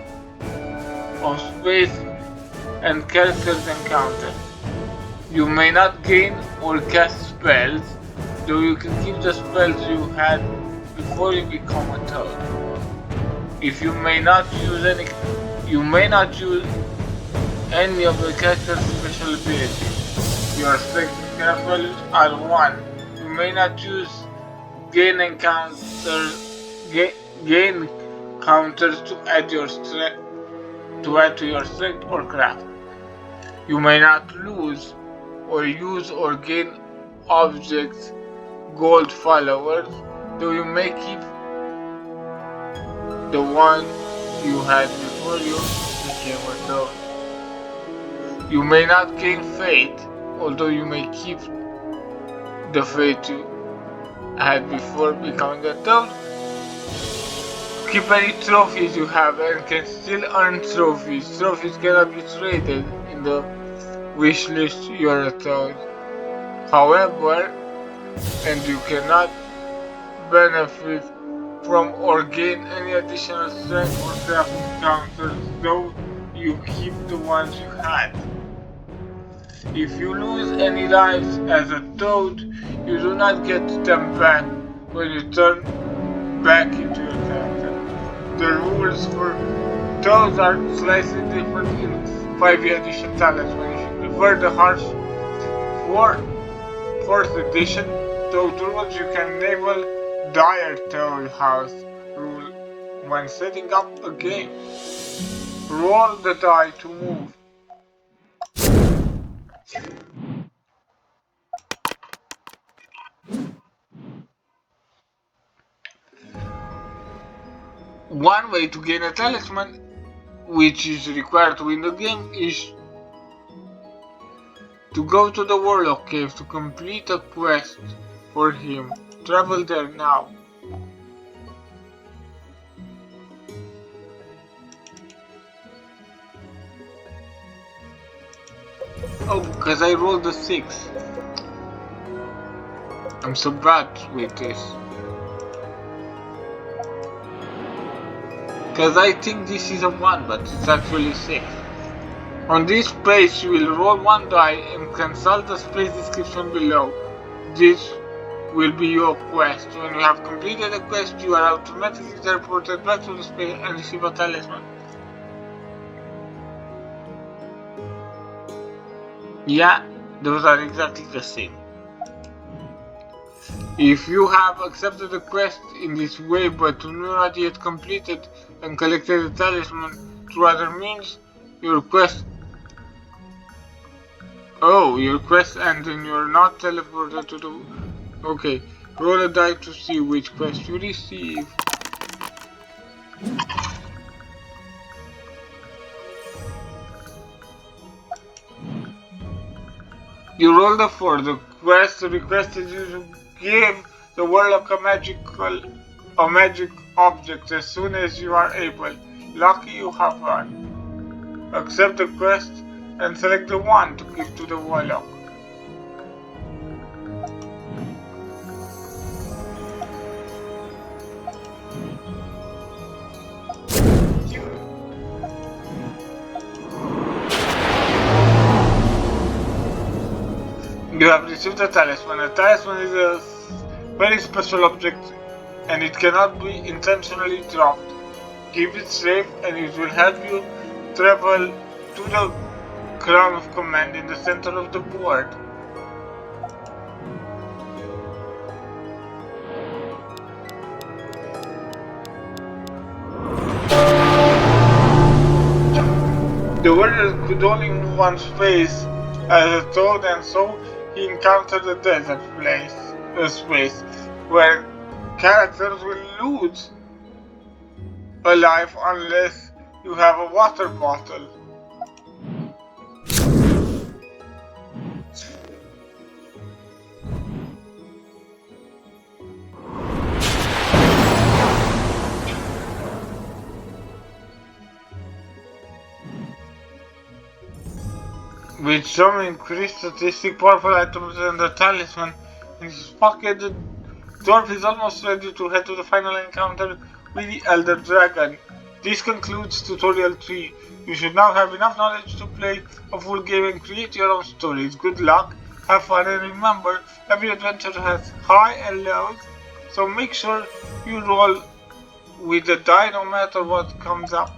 of space and characters encountered. You may not gain or cast spells, though you can keep the spells you had before you become a toad. If you may not use any You may not use any of the character's special abilities. Your strength and craft values are 1. You may not use gain gain counters to add to your strength or craft. You may not lose or use or gain objects gold followers, though you may keep the one you had before you became a toad. You may not gain fate, although you may keep the fate you had before becoming a toad. Keep any trophies you have and can still earn trophies. Trophies cannot be traded in the wish list you're a toad. However, and you cannot benefit from or gain any additional strength or craft counters, though you keep the ones you had. If you lose any lives as a toad, you do not get them back when you turn back into your character. The rules for toads are slightly different in 5e edition Talisman. If you prefer the harsh 4th edition toad rules, you can enable Dire Toad House rule when setting up a game. Roll the die to move. One way to gain a talisman, which is required to win the game, is to go to the Warlock Cave to complete a quest for him. Travel there now. Oh, because I rolled a 6. I'm so bad with this. Because I think this is a 1, but it's actually 6. On this page you will roll 1 die and consult the space description below. This will be your quest. When you have completed the quest, you are automatically teleported back to the space and receive a talisman. Yeah, those are exactly the same. If you have accepted the quest in this way but do not yet completed and collected the talisman through other means, your quest ends and you are not teleported to the... Okay, roll a die to see which quest you receive. You rolled a 4. The quest requested you to give the Warlock a magic object as soon as you are able. Lucky you have one. Accept the quest and select the one to give to the Warlock. You have received a talisman. A talisman is a very special object and it cannot be intentionally dropped. Keep it safe and it will help you travel to the Crown of Command in the center of the board. The warrior could only move one space as a toad, and so he encountered a desert space where characters will lose a life unless you have a water bottle. With some increased statistic powerful items and the talisman in his pocket, the Dwarf is almost ready to head to the final encounter with the Elder Dragon. This concludes Tutorial 3. You should now have enough knowledge to play a full game and create your own stories. Good luck, have fun, and remember, every adventure has high and lows, so make sure you roll with the die no matter what comes up.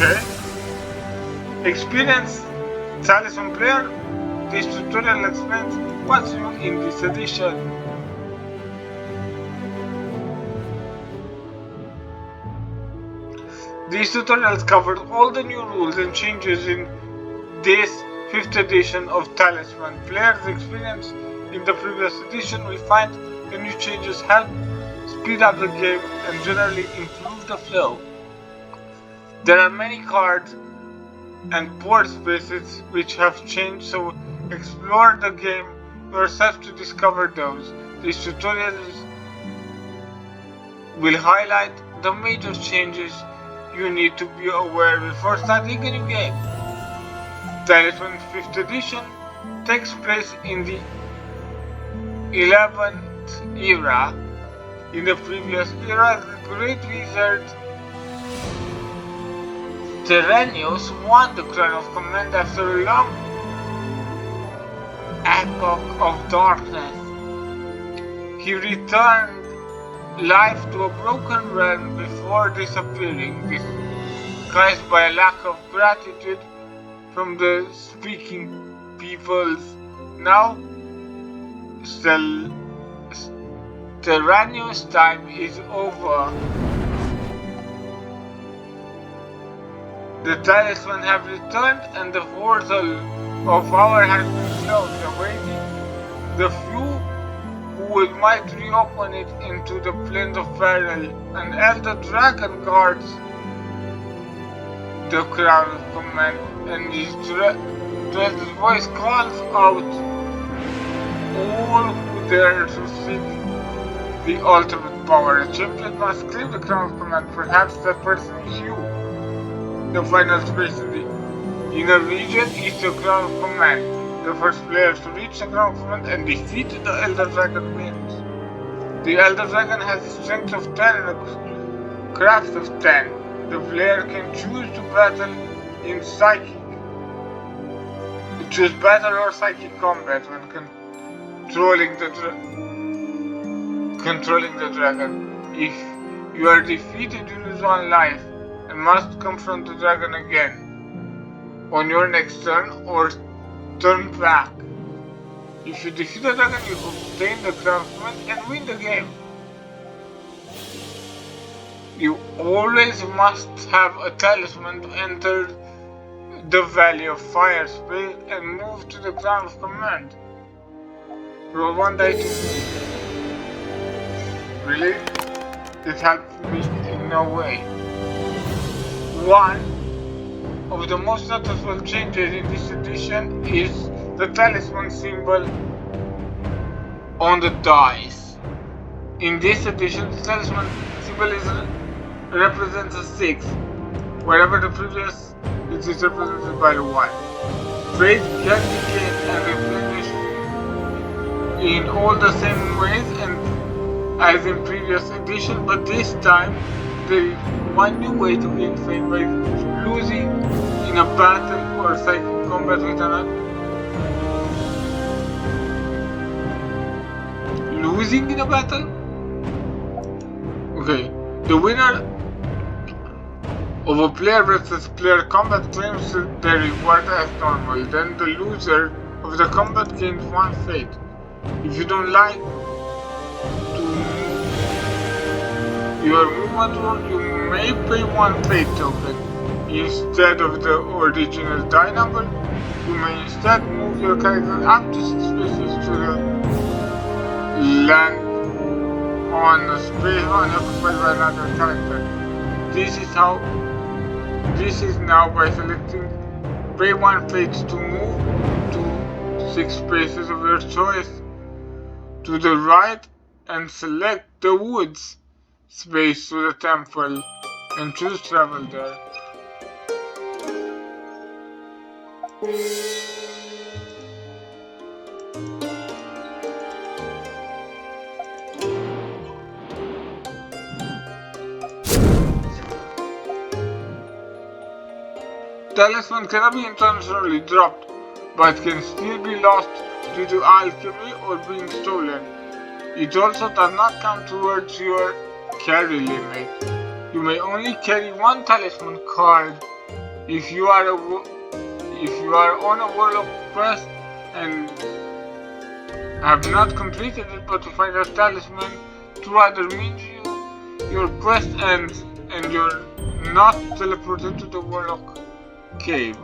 Okay. Experienced Talisman player, this tutorial explains what's new in this edition. These tutorials covered all the new rules and changes in this 5th edition of Talisman. Players experienced in the previous edition will find the new changes help speed up the game and generally improve the flow. There are many cards and board spaces which have changed, so explore the game yourself to discover those. These tutorials will highlight the major changes you need to be aware before starting a new game. Talisman 5th edition takes place in the 11th era. In the previous era, the Great Wizard Tyrannus won the Crown of Command after a long epoch of darkness. He returned life to a broken realm before disappearing, disguised by a lack of gratitude from the speaking peoples. Now, Tyrannus' time is over. The Talisman have returned and the portal of power has been closed, awaiting the few who might reopen it into the plains of peril. An elder dragon guards the crown of command, and his dreaded voice calls out all who dare to seek the ultimate power. A champion must claim the crown of command. Perhaps that person is you. The final space in the inner region is the crown of command. The first player to reach the crown of command and defeat the elder dragon wins. The elder dragon has a strength of 10 and a craft of 10. The player can choose to battle in psychic. Choose battle or psychic combat when controlling the dragon. If you are defeated, you lose 1 life and must confront the dragon again on your next turn or turn back. If you defeat the dragon, you obtain the crown of command and win the game. You always must have a talisman to enter the Valley of Fire space and move to the crown of command. Roll 1 die to move. Really? It helped me in no way. One of the most noticeable changes in this edition is the talisman symbol on the dice. In this edition, the talisman symbol represents a 6, wherever the previous it is represented by a 1. Trade can be gained and replenished in all the same ways and as in previous edition, but this time there is one new way to gain fame by losing in a battle or psychic combat with another. Losing in a battle? Okay. The winner of a player versus player combat claims their reward as normal. Then the loser of the combat gains 1 fate. If you don't like your movement roll, you may pay 1 fate token. Instead of the original die number, you may instead move your character up to 6 spaces to the land on a space unoccupied by another character. This is now by selecting pay 1 fate to move to 6 spaces of your choice to the right and select the woods space to the temple and choose travel there. Talisman cannot be intentionally dropped, but can still be lost due to alchemy or being stolen. It also does not count towards your carry limit. You may only carry 1 talisman card If you are on a warlock quest and have not completed it, but to find a talisman to either means your quest ends and you're not teleported to the warlock cave.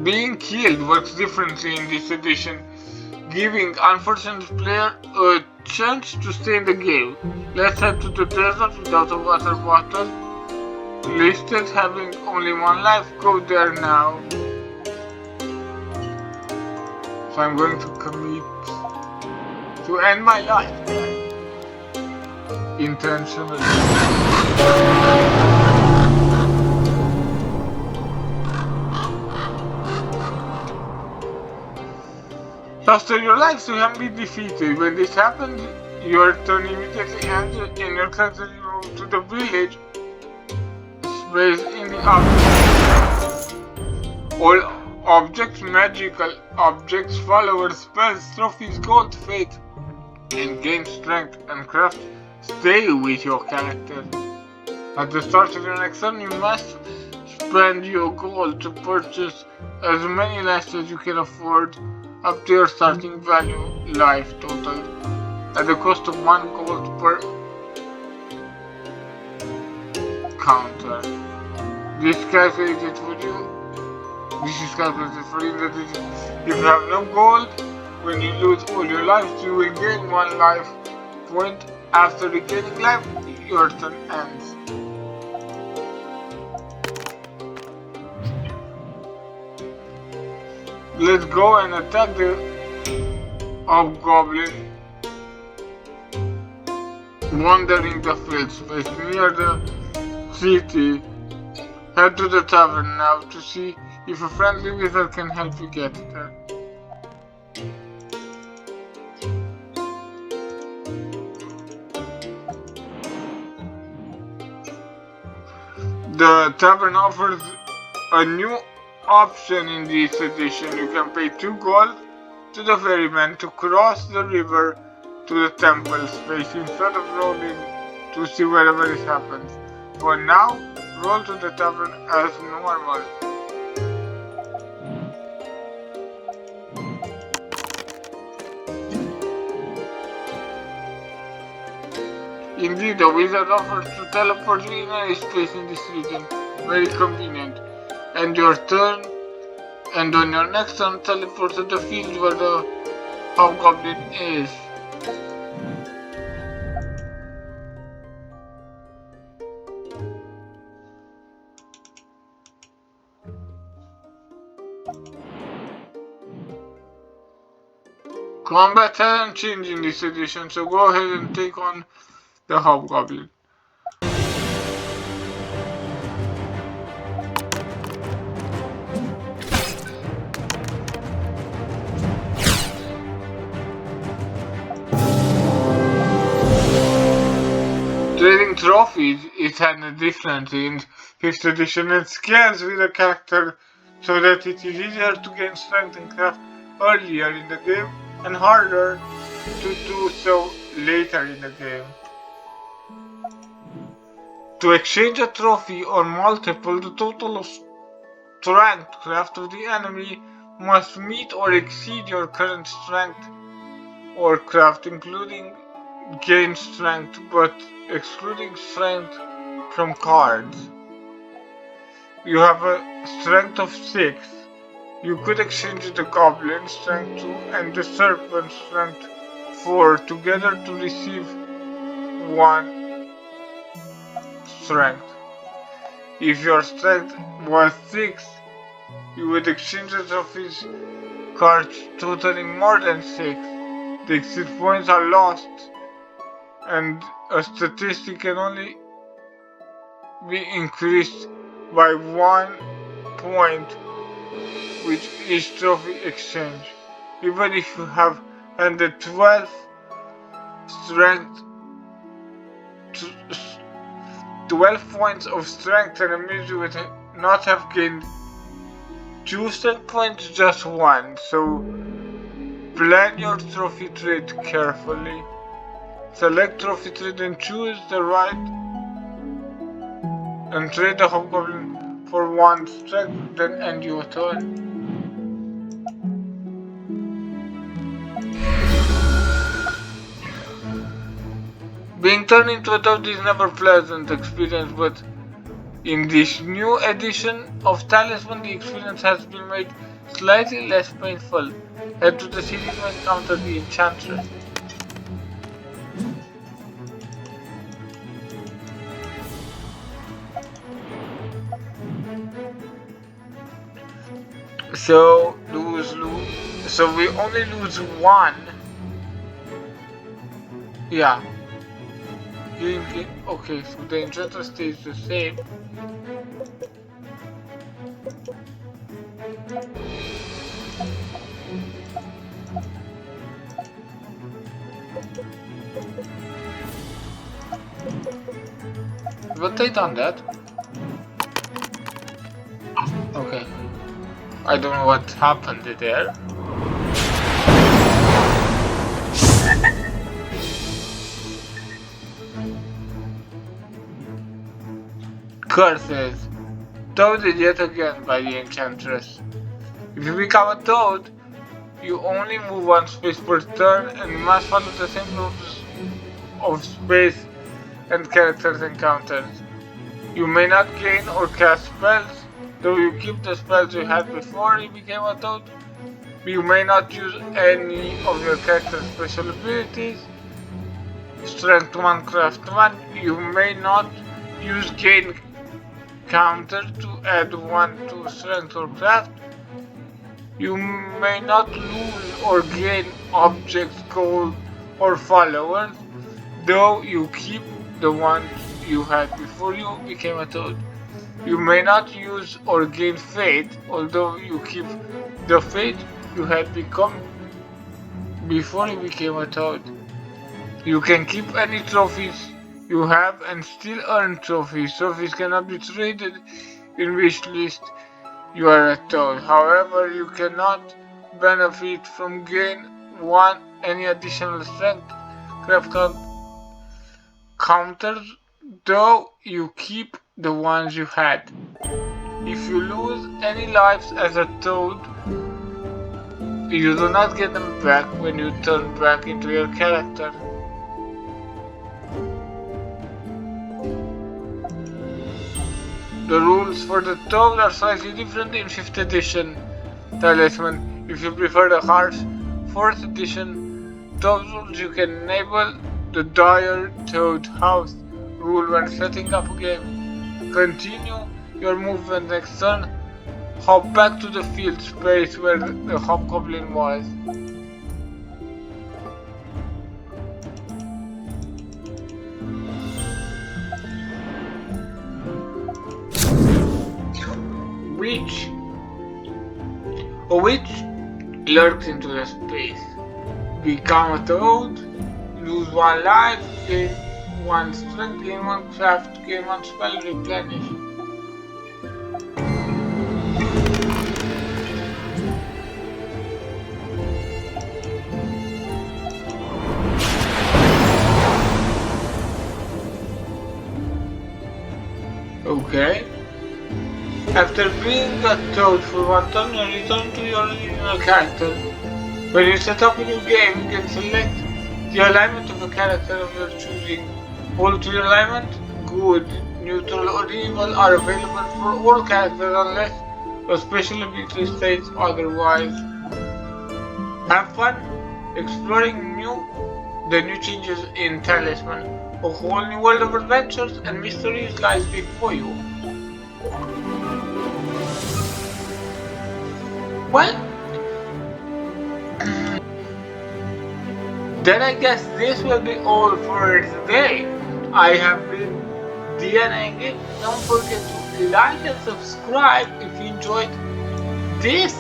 Being killed works differently in this edition, giving unfortunate player a chance to stay in the game. Let's head to the desert without a water bottle. Listed having only one life, go there now. So I'm going to commit to end my life there. Intentionally. After your lives can be defeated. When this happens, your turn immediately ends and your character moves to the village space in the object. All objects, magical objects, followers, spells, trophies, gold, fate, and gain strength and craft stay with your character. At the start of your next turn, you must spend your gold to purchase as many lives as you can afford up to your starting value life total at the cost of 1 gold per counter. This is calculated for you. If you have no gold, when you lose all your lives, you will gain 1 life point. After regaining life, your turn ends. Let's go and attack the hobgoblin wandering the field space near the city. Head to the tavern now to see if a friendly wizard can help you get there. The tavern offers a new option in this edition. You can pay 2 gold to the ferryman to cross the river to the temple space instead of rolling to see wherever it happens. For now, roll to the tavern as normal. Indeed, the wizard offers to teleport you in any space in this region. Very convenient. And your turn, and on your next turn, teleport to the field where the hobgoblin is. Combat hasn't changed in this edition, so go ahead and take on the hobgoblin. Trading trophies is handled differently in 5th edition and scales with a character so that it is easier to gain strength and craft earlier in the game and harder to do so later in the game. To exchange a trophy or multiple, the total of strength craft of the enemy must meet or exceed your current strength or craft, including gain strength but excluding strength from cards. You have a strength of 6. You could exchange the goblin strength 2 and the serpent strength 4 together to receive 1 strength. If your strength was 6, you would exchange the trophies cards totaling more than 6. The exit points are lost, and a statistic can only be increased by 1 point with each trophy exchange. Even if you have handed 12 strength, 12 points of strength, and enemies you would not have gained 2 strength points, just 1. So plan your trophy trade carefully. Select trophy tree, then choose the right and trade the hobgoblin for 1 strength, then end your turn. Being turned into a toad is never a pleasant experience, but in this new edition of Talisman, the experience has been made slightly less painful. Head to the city to encounter the Enchantress. So so we only lose 1. Yeah. Game. Okay, so the Enchantress stays the same. But they done that. Okay. I don't know what happened there. Curses. Toaded yet again by the Enchantress. If you become a toad, you only move 1 space per turn and you must follow the same rules of space and characters encounters. You may not gain or cast spells, though you keep the spells you had before you became a toad. You may not use any of your character's special abilities. Strength 1, Craft 1. You may not use gain counter to add 1 to strength or craft. You may not lose or gain objects, gold, or followers, though you keep the ones you had before you became a toad. You may not use or gain fate, although you keep the fate you had become before you became a toad. You can keep any trophies you have and still earn trophies. Trophies cannot be traded in which list you are a toad. However, you cannot benefit from gain any additional strength craft counters, though you keep the ones you had. If you lose any lives as a toad, you do not get them back when you turn back into your character. The rules for the toad are slightly different in 5th edition Talisman. If you prefer the harsh 4th edition toad rules, you can enable the Dire Toad House rule when setting up a game. Continue your movement next turn. Hop back to the field space where the hobgoblin was. A witch lurks into the space. Become a toad, lose 1 life, gain 1 strength, gain 1 craft, gain 1 spell, replenish. Okay. After being a toad for 1 turn, you return to your original character. When you set up a new game, you can select the alignment of a character of your choosing. All 3 alignment, good, neutral or evil, are available for all characters unless a special ability states otherwise. Have fun exploring the new changes in Talisman. A whole new world of adventures and mysteries lies before you. Well, then I guess this will be all for today. I have been DNA. Don't forget to like and subscribe if you enjoyed this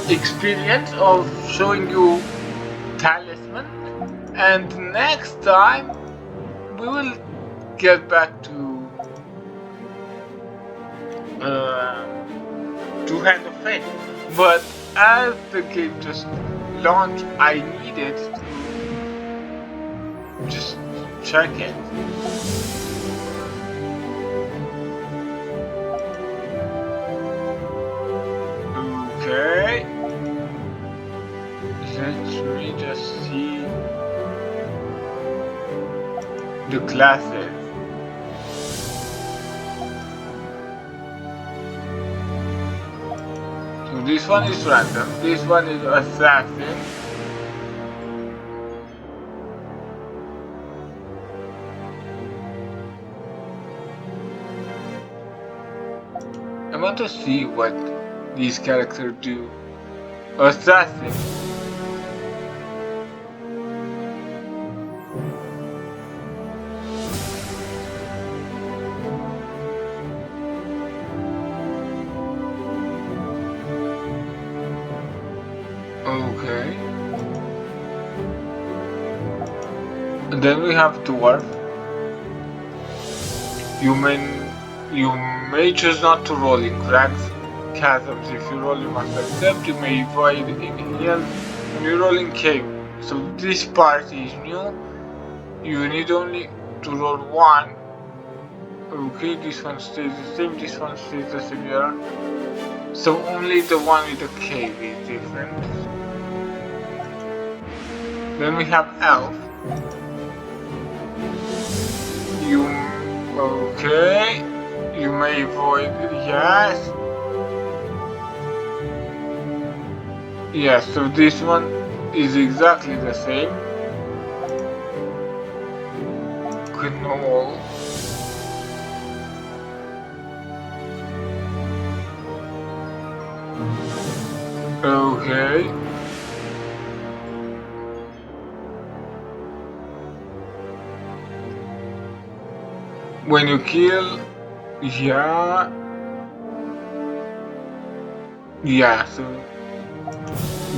experience of showing you Talisman. And next time we will get back to Hand of Fate. But as the game just launched, I needed to just check it. Okay. Let me just see the classes. So this one is random, this one is assassin. I want to see what these characters do. Assassin. Okay. And then we have Dwarf. You may choose not to roll in cracks, chasms. If you roll, you must accept. You may avoid in hills when you roll in cave. So this part is new. You need only to roll one. Okay, this one stays the same, this one stays the same, yeah. So only the one with the cave is different. Then we have elf. Okay, you may avoid, yes. Yes, so this one is exactly the same. Gnoll. Okay. When you kill, yeah. Yeah, so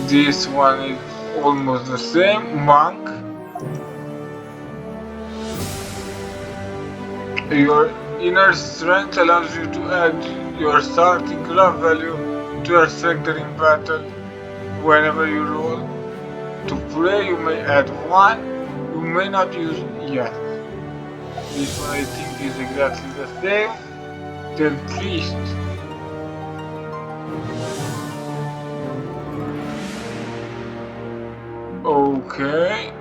this one is almost the same. Monk. Your inner strength allows you to add your starting graph value to your strength in battle. Whenever you roll to pray, you may add 1. You may not use yes. This one I think is exactly the same. Then priest. Okay.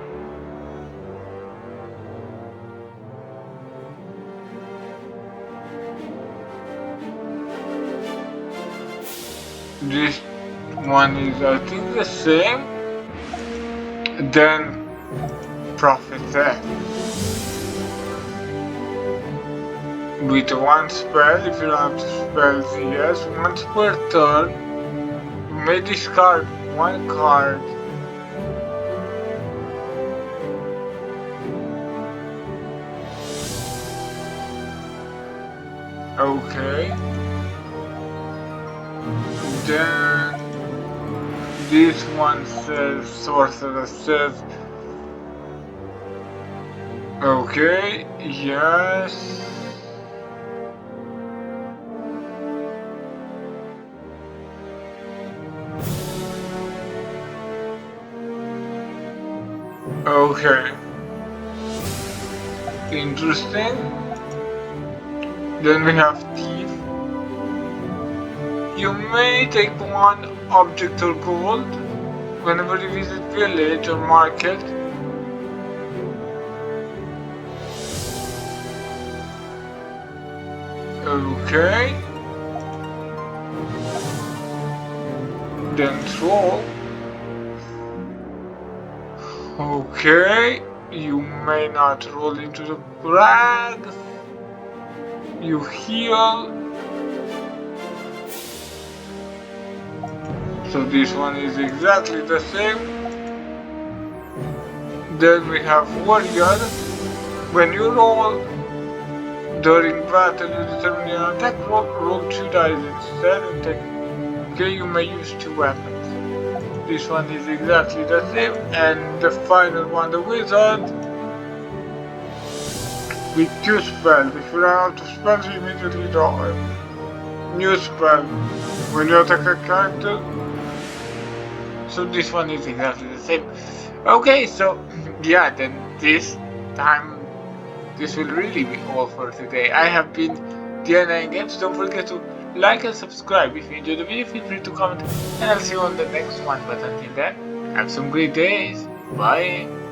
This one is I think the same. Then prophetess. With one spell, if you have spells, yes, once per turn, you may discard one card. Okay. Then this one says sorcerer says okay, yes. Okay. Interesting. Then we have thief. You may take one object or gold whenever you visit village or market. Okay. Then troll. Okay. You may not roll into the crags. You heal. So this one is exactly the same. Then we have warrior. When you roll during battle, you determine your attack roll. Roll 2 dice instead and take. Okay, you may use 2 weapons. This one is exactly the same. And the final one, the wizard. With 2 spells. If you run out of spells, you immediately draw a new spell. When you attack a character. So this one is exactly the same. Okay, so yeah, then this time this will really be all for today. I have been DNA Games. Don't forget to like and subscribe. If you enjoyed the video, feel free to comment, and I'll see you on the next one. But until then, have some great days. Bye.